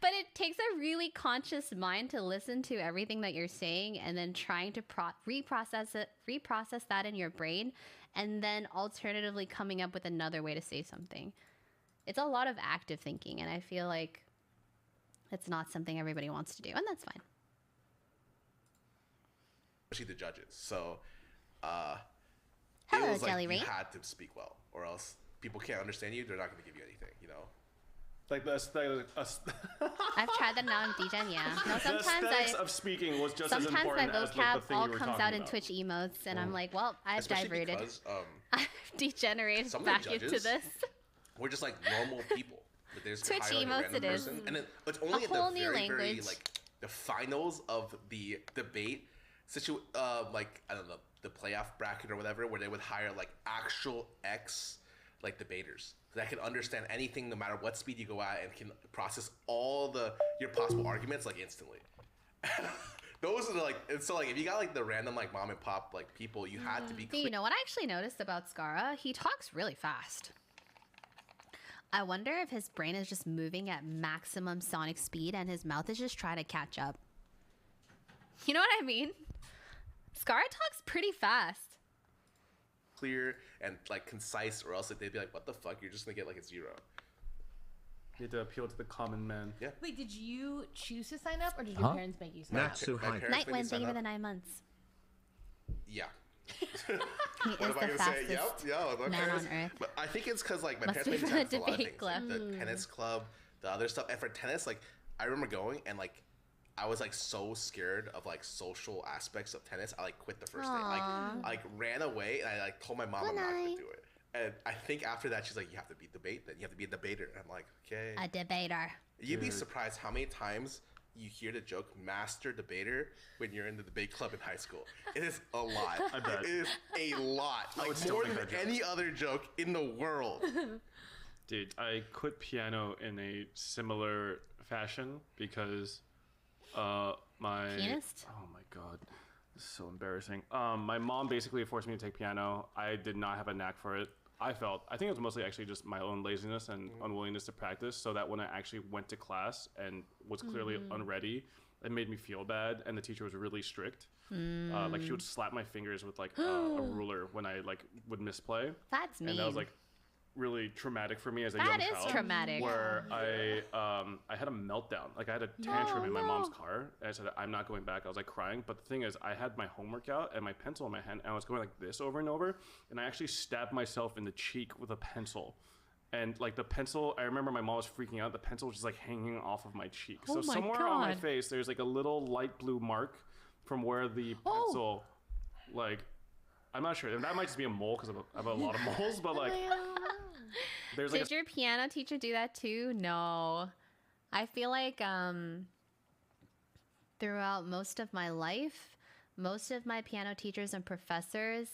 But it takes a really conscious mind to listen to everything that you're saying and then trying to reprocess that in your brain, and then alternatively coming up with another way to say something. It's a lot of active thinking, and I feel like it's not something everybody wants to do, and that's fine. Especially the judges. So, Hello, it was like Jelly you Rain. had to speak well, or else people can't understand you. They're not going to give you anything, you know? Like the I've tried that now in DGen, yeah. No, the sometimes aesthetics of speaking was just as sometimes my important as like, vocab the thing all you were comes talking out in about. Twitch emotes, and I'm like, well, I've Especially diverted. because I've degenerated some of the back into judges this. we're just like normal people. But they just Twitch hire, like, a emotes random it is. person. And it's only at whole the new very, very, language. like, the finals of the debate, like, I don't know, the playoff bracket or whatever, where they would hire, like, actual like debaters that can understand anything no matter what speed you go at and can process all your possible arguments like instantly. Those are like, and so like if you got like the random like mom and pop like people, you had to be. You know what I actually noticed about Scarra? He talks really fast. I wonder if his brain is just moving at maximum sonic speed and his mouth is just trying to catch up. You know what I mean? Scarra talks pretty fast. Clear and like concise, or else like, they'd be like, "What the fuck? You're just gonna get like a 0." You had to appeal to the common man. Yeah. Wait, did you choose to sign up, or did your parents make you sign up? Natsumiii. Night Wind, thank you for the 9 months. Yeah. He is What am I the gonna say? fastest Yep, yeah, my man parents. on earth. But I think it's because like my Must parents be made me from sign up the for a lot of debate things, club. like the tennis club, the other stuff. And for tennis, like I remember going and like I was like so scared of like social aspects of tennis. I like quit the first day. Like I like ran away and I like told my mom I'm not gonna do it. And I think after that she's like, you have to be debate. Then you have to be a debater. And I'm like, okay. A debater. You'd be surprised how many times you hear the joke master debater when you're in the debate club in high school. It is a lot. I bet. It is a lot. I would Like still more make than that joke. any other joke in the world. Dude, I quit piano in a similar fashion because my Pianist? Oh my god, this is so embarrassing. My mom basically forced me to take piano. I did not have a knack for it. I think it was mostly actually just my own laziness and unwillingness to practice, so that when I actually went to class and was clearly unready, it made me feel bad, and the teacher was really strict. Like she would slap my fingers with like a ruler when I like would misplay. That's mean. And that was like really traumatic for me as a young That child. is traumatic. Where I had a meltdown. Like I had a tantrum in my mom's car. And I said, I'm not going back. I was like crying. But the thing is, I had my homework out and my pencil in my hand. And I was going like this over and over. And I actually stabbed myself in the cheek with a pencil. And like the pencil, I remember my mom was freaking out. The pencil was just like hanging off of my cheek. Oh So my somewhere on my God. face, there's like a little light blue mark from where the pencil, like, I'm not sure. That might just be a mole because I have a lot of moles. But like, there's like Did your piano teacher do that too? No. I feel like throughout most of my life, most of my piano teachers and professors,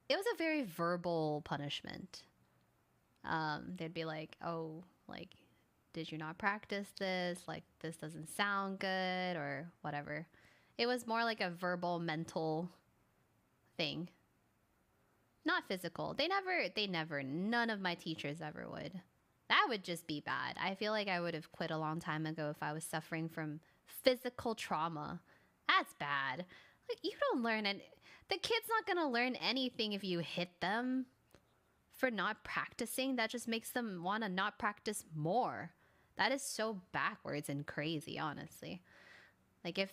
it was a very verbal punishment. They'd be like, "Oh, like, did you not practice this? Like, this doesn't sound good," or whatever. It was more like a verbal, mental thing. Not physical. They never, none of my teachers ever would. That would just be bad. I feel like I would have quit a long time ago if I was suffering from physical trauma. That's bad. Like, you don't learn it. The kid's not going to learn anything if you hit them for not practicing. That just makes them want to not practice more. That is so backwards and crazy, honestly. Like if,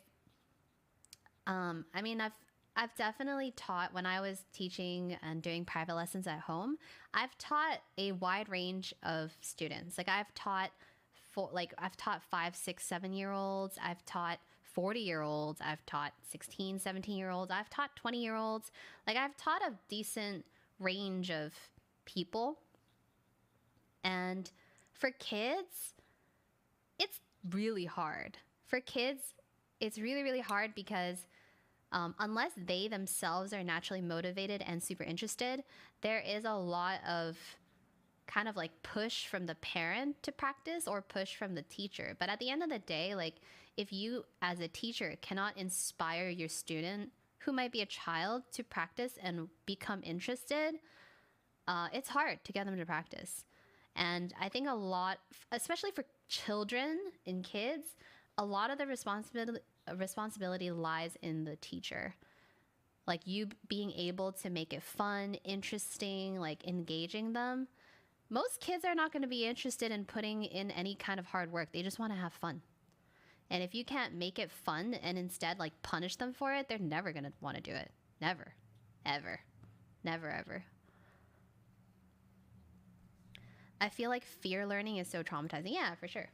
I mean, I've definitely taught when I was teaching and doing private lessons at home. I've taught a wide range of students. Like I've taught 5, 6, 7-year-olds. I've taught 40-year-olds. I've taught 16, 17-year-olds. I've taught 20-year-olds. Like I've taught a decent range of people. And for kids, it's really hard. For kids, it's really, really hard because unless they themselves are naturally motivated and super interested, there is a lot of kind of like push from the parent to practice or push from the teacher. But at the end of the day, like if you as a teacher cannot inspire your student who might be a child to practice and become interested, it's hard to get them to practice. And I think a lot, especially for children and kids, a lot of the responsibility lies in the teacher. Like you being able to make it fun, interesting, like engaging them. Most kids are not going to be interested in putting in any kind of hard work. They just want to have fun. And if you can't make it fun and instead like punish them for it, they're never going to want to do it. Never. Ever. Never, ever. I feel like fear learning is so traumatizing. Yeah, for sure.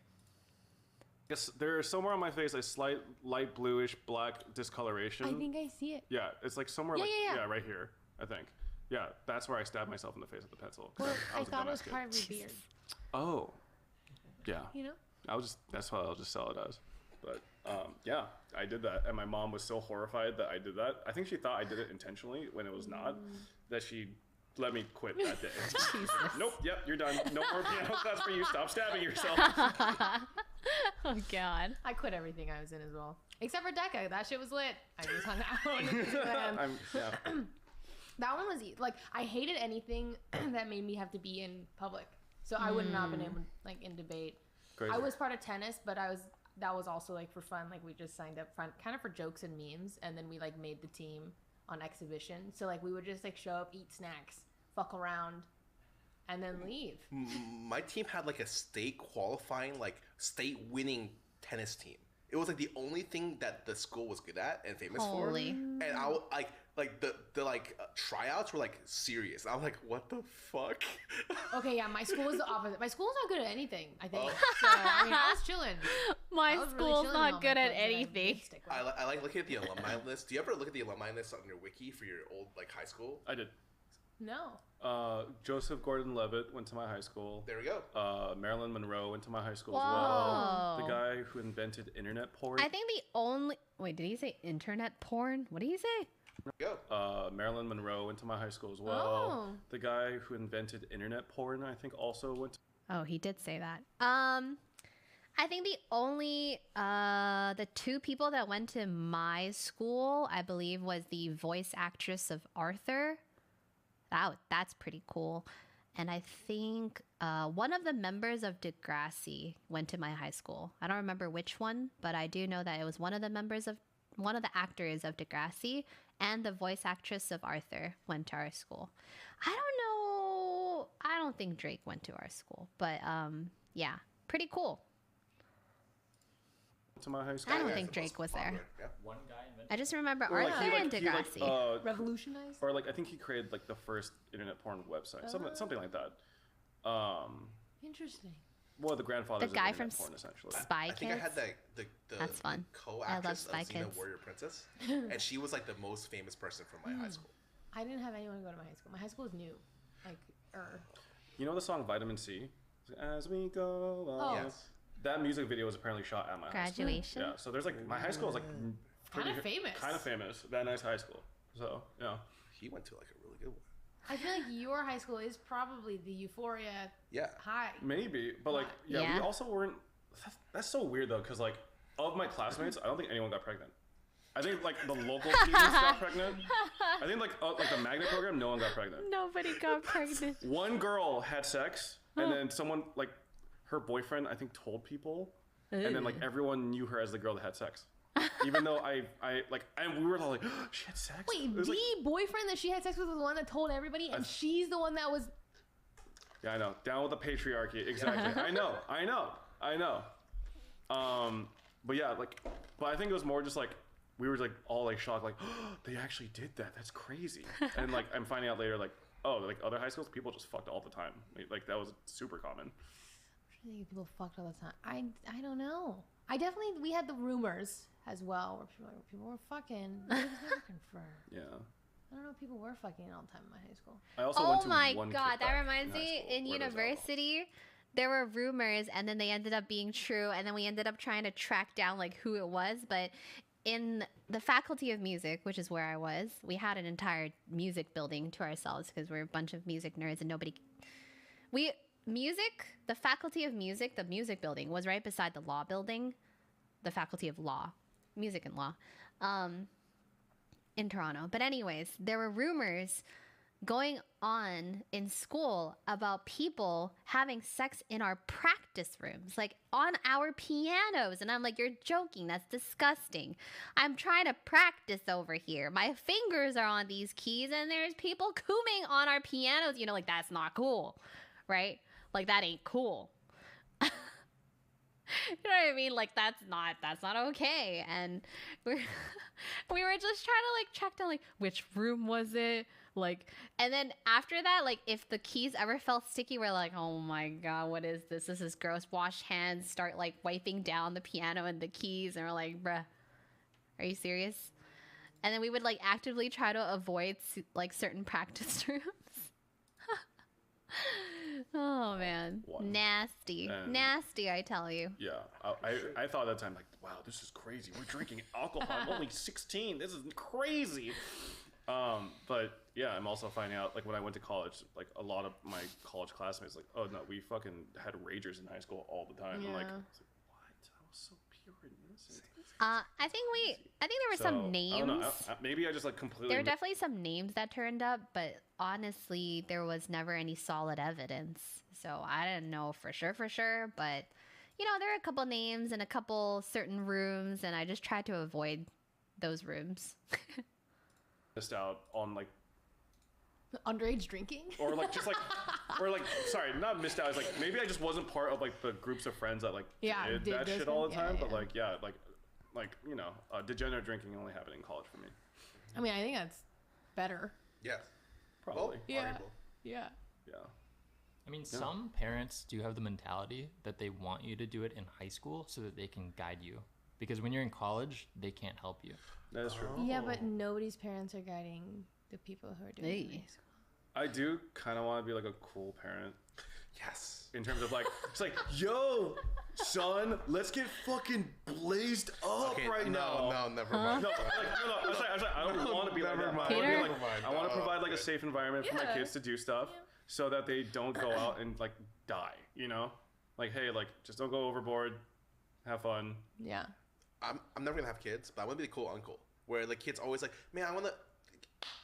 Yes, there's somewhere on my face a slight light bluish black discoloration. I think I see it. Yeah, it's like somewhere Yeah, like yeah. right here, I think. Yeah, that's where I stabbed myself in the face with the pencil. 'Cause Well, I was a thought it dumbass was kid. part of your beard. Oh, yeah. You know? That's what I'll just sell it as. But yeah, I did that, and my mom was so horrified that I did that. I think she thought I did it intentionally when it was not. That she let me quit that day. Jesus. Nope. Yep. You're done. No more piano class for you. Stop stabbing yourself. Oh God. I quit everything I was in as well, except for DECA. That shit was lit. I just hung out with them. That one was like, I hated anything that made me have to be in public. So I would not have been able, like, in debate. Crazy. I was part of tennis, but that was also like for fun. Like we just signed up kind of for jokes and memes, and then we like made the team on exhibition. So like we would just like show up, eat snacks, fuck around, and then leave. My team had like a state qualifying, like state winning tennis team. It was like the only thing that the school was good at and famous for. And I would, like the tryouts were like serious. I'm like, what the fuck? Okay, yeah, my school was the opposite. My school's not good at anything, I think. So, I mean, I was chilling. My I was really school's chilling not on good my at course that I anything. did stick with. I like looking at the alumni list. Do you ever look at the alumni list on your wiki for your old like high school? I did. No. Joseph Gordon-Levitt went to my high school. There we go. Marilyn Monroe went to my high school as Whoa. well. The guy who invented internet porn. I think the only wait, did he say internet porn? What did he say? Go. Marilyn Monroe went to my high school as well. Oh. The guy who invented internet porn, I think, also went to. Oh, he did say that. I think the only the two people that went to my school, I believe, was the voice actress of Arthur. That's pretty cool. And I think one of the members of Degrassi went to my high school. I don't remember which one, but I do know that it was one of the actors of Degrassi, and the voice actress of Arthur went to our school. I don't know. I don't think Drake went to our school, but yeah, pretty cool. To my high school. I don't Yeah, think it's the most Drake was there. popular. Yeah. One guy invented. I just remember Or, like, Arthur and Degrassi. Revolutionized? Or like I think he created like the first internet porn website, something like that. Interesting. Well, the grandfather. The guy of from internet porn, essentially. Spy I think I Kids. had the That's fun. co-actress I love Spy of Xena Kids. Warrior Princess, and she was like the most famous person from my high school. I didn't have anyone go to my high school. My high school was new. Like, You know the song Vitamin C? As we go on. Oh. Yes. That music video was apparently shot at my high school. Graduation. Yeah, so there's like my high school is like Kinda famous. Kind of famous. That nice high school. So yeah. He went to like a really good one. I feel like your high school is probably the Euphoria Yeah. high. Maybe, but like we Yeah. also weren't. That's so weird though, because like of my classmates, I don't think anyone got pregnant. I think like the local students got pregnant. I think like the magnet program, no one got pregnant. Nobody got pregnant. One girl had sex, and then someone like her boyfriend, I think, told people, and then like everyone knew her as the girl that had sex. Even though I like, and we were all like, oh, she had sex. Wait, It was, the like- boyfriend that she had sex with was the one that told everybody, and she's the one that was. Yeah, I know. Down with the patriarchy. Exactly. I know. But yeah, like, but I think it was more just like we were like all like shocked, like, oh, they actually did that. That's crazy. And like I'm finding out later, like, oh, like other high schools, people just fucked all the time. Like that was super common. I think people fucked all the time. I don't know. We had the rumors as well where people were fucking. It was never confirmed. Yeah. I don't know if people were fucking all the time in my high school. I also went Oh to my one god, that kickback reminds high me. school In where there was alcohol. university, there were rumors, and then they ended up being true, and then we ended up trying to track down like who it was. But in the faculty of music, which is where I was, we had an entire music building to ourselves because we're a bunch of music nerds, and the faculty of music, the music building was right beside the law building, the faculty of law, music and law, in Toronto. But anyways, there were rumors going on in school about people having sex in our practice rooms, like on our pianos. And I'm like, you're joking. That's disgusting. I'm trying to practice over here. My fingers are on these keys and there's people cooming on our pianos. You know, like that's not cool, right? Like that ain't cool. You know what I mean? Like that's not okay. And we were just trying to like check down like which room was it? Like, and then after that, like if the keys ever felt sticky, we're like, oh my god, what is this? This is gross. Wash hands, start like wiping down the piano and the keys, and we're like, bruh, are you serious? And then we would like actively try to avoid like certain practice rooms. Oh man, What? nasty, nasty! I tell you. Yeah, I thought at that time like, wow, this is crazy. We're drinking alcohol. I'm only 16. This is crazy. But yeah, I'm also finding out like when I went to college, like a lot of my college classmates, like, oh no, we fucking had ragers in high school all the time. I'm like, Yeah. it's like, what? I was so pure and innocent. I think there were So, some I names. don't know. Maybe I just like completely. There were definitely some names that turned up, but honestly, there was never any solid evidence. So I didn't know for sure. But, you know, there are a couple names and a couple certain rooms, and I just tried to avoid those rooms. missed out on like, Underage drinking? or like just like, or like, sorry, not missed out. It's like maybe I just wasn't part of like the groups of friends that like Yeah, did did that those shit all the things? time. Yeah, But yeah. like, yeah, like you know, degenerate drinking only happened in college for me. I mean, I think that's better. Yes. Probably. Yeah. Arguable. Yeah. Yeah. I mean, some parents do have the mentality that they want you to do it in high school so that they can guide you. Because when you're in college, they can't help you. That is true. Yeah, but nobody's parents are guiding the people who are doing it in Hey. high school. I do kind of want to be like a cool parent Yes. in terms of like, it's like, yo, son, let's get fucking blazed up right now. No, never mind. No, like, no. I was like, I don't want to be like Never that. mind. I wanna be Peter? like, Never mind. I want to provide like a safe environment for my Yeah. kids to do stuff, so that they don't go out and like die. You know, like hey, like just don't go overboard, have fun. Yeah. I'm never gonna have kids, but I want to be the cool uncle. Where the kids always like, man, I want to.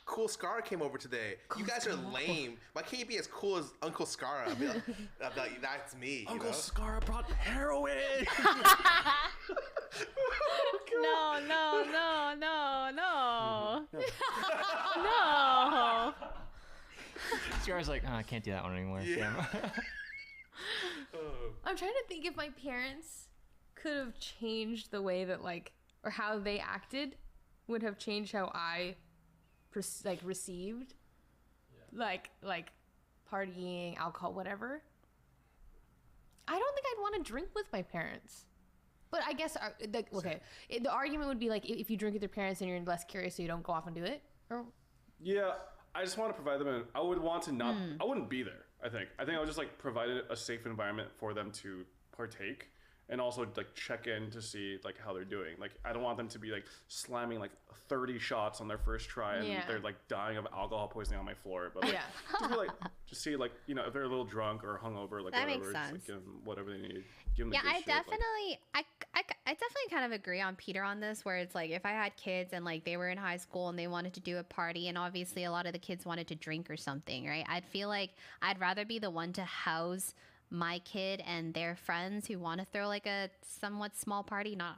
Cool Scarra came over today. You guys are lame. Why can't you be as cool as Uncle Scarra? I'd be like, that's me. You know? Scarra brought heroin. No. No. Scar's like, oh, I can't do that one anymore. Yeah. Damn. I'm trying to think if my parents could have changed the way that or how they acted would have changed how I received like partying, alcohol, whatever. I don't think I'd want to drink with my parents. But I guess the argument would be like if you drink with your parents and you're less curious, so you don't go off and do it. Or Yeah, I just want to provide them. I would want to not. I wouldn't be there. I think I would just like provide a safe environment for them to partake, and also like check in to see like how they're doing. Like I don't want them to be like slamming like 30 shots on their first try and Yeah. they're like dying of alcohol poisoning on my floor. But like, Yeah. just be like just see like you know if they're a little drunk or hungover, like That whatever, makes just, like, sense. give them whatever they need. Give them Yeah, the good I shit, like- definitely, I definitely kind of agree on Peter on this, where it's like if I had kids and like they were in high school and they wanted to do a party, and obviously a lot of the kids wanted to drink or something, right? I'd feel like I'd rather be the one to house my kid and their friends who want to throw like a somewhat small party, not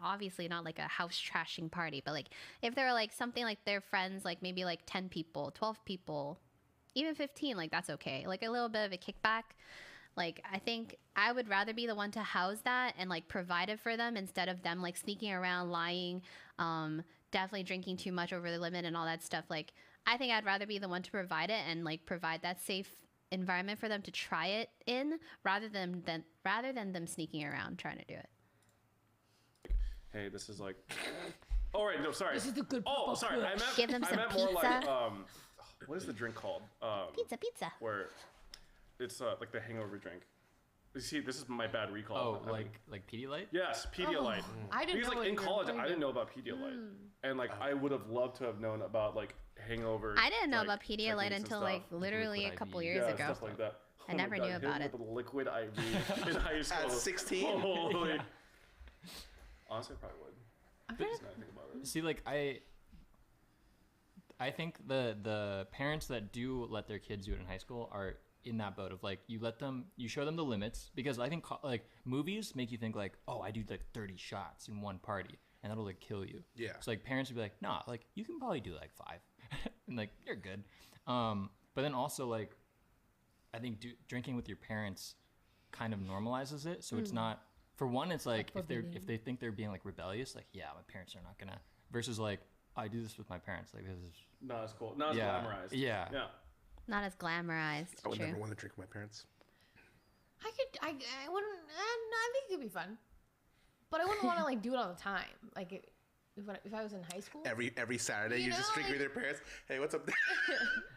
like a house trashing party, but like if they're like something like their friends, like maybe like 10 people, 12 people, even 15, like that's okay. Like a little bit of a kickback. Like, I think I would rather be the one to house that and like provide it for them instead of them like sneaking around, lying, definitely drinking too much over the limit and all that stuff. Like, I think I'd rather be the one to provide it and like provide that safe environment for them to try it in rather than them sneaking around trying to do it. Hey, this is like. Oh right, no, sorry. This is the good Oh, purple sorry. kush. Give them I some meant more like pizza. what is the drink called? Pizza. Where it's like the hangover drink. You see, this is my bad recall. Oh, I mean, like Pedialyte? yes, Pedialyte. I didn't Because know like what in you were college, I referring didn't to. know about Pedialyte, and like I would have loved to have known about like hangover. I didn't know like, about Pedialyte techniques and until stuff. like literally a Liquid couple IV. years Yeah, ago. stuff like that. I Oh my never God, knew hit about me it. with a liquid IV in high school. At 16? Holy. Honestly, I probably would. I'm Just trying now I think about it. See, like I think the parents that do let their kids do it in high school are in that boat of like you show them the limits, because I think like movies make you think like, oh, I do like 30 shots in one party and that'll like kill you. Yeah. So like parents would be like, nah, like you can probably do like 5 and like you're good. But then also like I think drinking with your parents kind of normalizes it, so it's not, for one, it's like if they think they're being like rebellious, like yeah, my parents are not gonna, versus like I do this with my parents, like this is Not as cool. Not as Yeah. glamorized. Yeah. Yeah. Not as glamorized. I would True. never want to drink with my parents. I wouldn't. I think it'd be fun, but I wouldn't want to like do it all the time. Like if I was in high school. Every Saturday, You you just know, drink like- with your parents. Hey, what's up?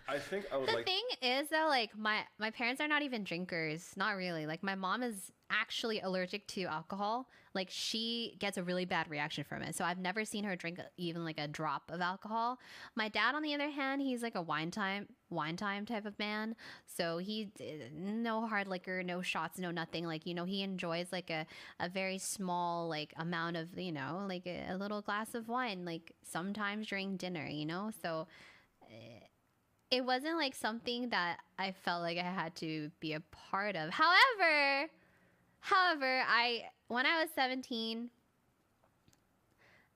I think I would The like. thing is though, like my parents are not even drinkers. Not really. Like my mom is actually allergic to alcohol, like she gets a really bad reaction from it. So I've never seen her drink even like a drop of alcohol. My dad, on the other hand, he's like a wine time type of man. So no hard liquor, no shots, no nothing. Like, you know, he enjoys like a very small like amount of, you know, like a little glass of wine, like sometimes during dinner, you know? So it wasn't like something that I felt like I had to be a part of. However, when I was 17,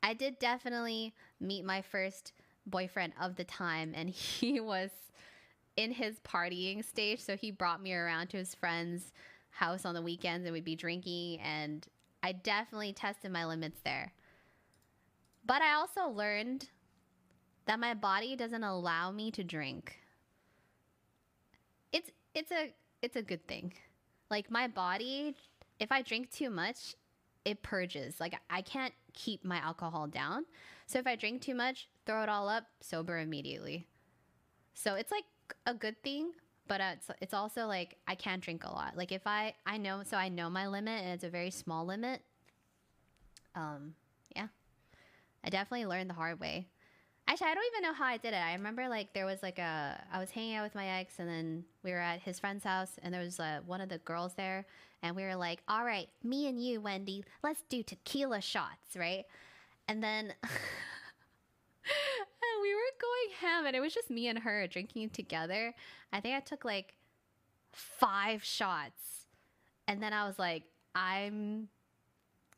I did definitely meet my first boyfriend of the time, and he was in his partying stage. So he brought me around to his friend's house on the weekends, and we'd be drinking, and I definitely tested my limits there. But I also learned that my body doesn't allow me to drink. It's a good thing. Like, my body, if I drink too much, it purges. Like, I can't keep my alcohol down. So if I drink too much, throw it all up, sober immediately. So it's like a good thing, but it's also like I can't drink a lot. Like, if I know my limit, and it's a very small limit. Yeah, I definitely learned the hard way. Actually, I don't even know how I did it. I remember like there was like I was hanging out with my ex, and then we were at his friend's house, and there was one of the girls there, and we were like, all right, me and you, Wendy, let's do tequila shots, right? And then we were going ham, and it was just me and her drinking together. I think I took like 5 shots, and then I was like, I'm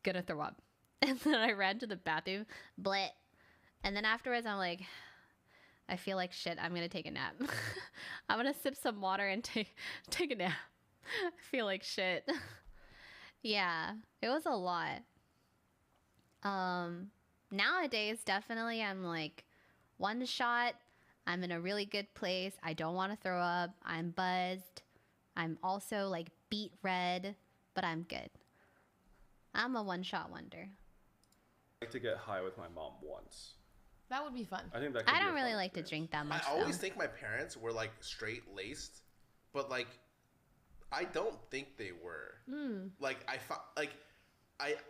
gonna throw up. And then I ran to the bathroom, blit. And then afterwards, I'm like, I feel like shit. I'm going to take a nap. I'm going to sip some water and take a nap. I feel like shit. Yeah, it was a lot. Nowadays, definitely, I'm like, 1 shot. I'm in a really good place. I don't want to throw up. I'm buzzed. I'm also like beet red, but I'm good. I'm a 1-shot wonder. I like to get high with my mom once. That would be fun. I think that could I be don't a really fun like to experience. drink that much. I always though. think my parents were like straight laced, but like I don't think they were. Like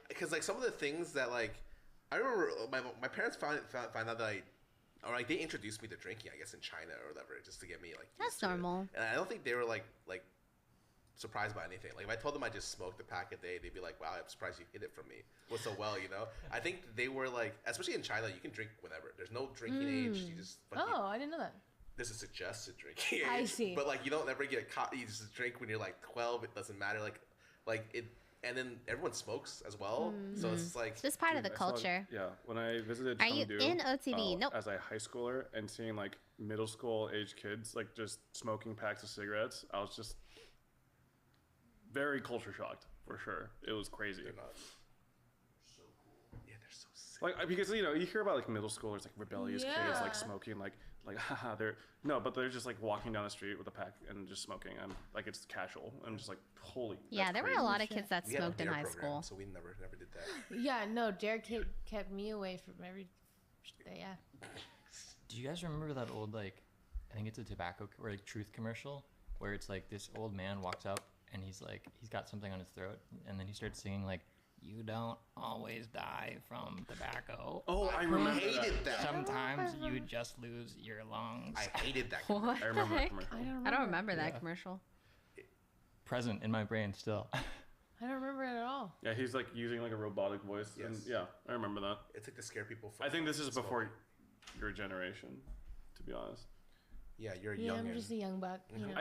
because like some of the things that like I remember my parents found out that they introduced me to drinking, I guess, in China or whatever, just to get me like That's used to it. normal. And I don't think they were like surprised by anything. Like if I told them I just smoked a pack a day, they'd be like, "Wow, I'm surprised you hid it from me. What's so well, you know?" I think they were like, especially in China, you can drink whenever. There's no drinking age. You just Oh, I didn't know that. This is suggested drinking age. I see. But like you don't ever get caught. You just drink when you're like 12. It doesn't matter. Like it. And then everyone smokes as well. So it's just like It's just part of the Dude, I saw- culture. yeah, when I visited Are you Chengdu, in OTB? Nope. as a high schooler and seeing like middle school age kids like just smoking packs of cigarettes, I was just very culture shocked for sure. It was crazy. they're not so cool. Yeah, they're so sick. Like because you know you hear about like middle schoolers like rebellious kids Yeah. like smoking like haha they're but they're just like walking down the street with a pack and just smoking and like it's casual. I'm just like holy. Yeah, that's there were crazy. a lot of kids that We had a smoked in dare high program, school. so we never did that. Yeah, no, Jared kept me away from every. Yeah. Do you guys remember that old like, I think it's a tobacco or like Truth commercial where it's like this old man walks up and he's got something on his throat and then he starts singing like, "You don't always die from tobacco. Oh, I remember hated that. Sometimes you just lose your lungs." I hated that. What I remember the that heck? commercial. I don't remember that Yeah. commercial. Present in my brain still. I don't remember it at all. Yeah, he's like using like a robotic voice. And Yes. yeah, I remember that. It's like to scare people. From I think this is smoking. before your generation, to be honest. Yeah, you're a Yeah, young. I'm just a young buck. You know.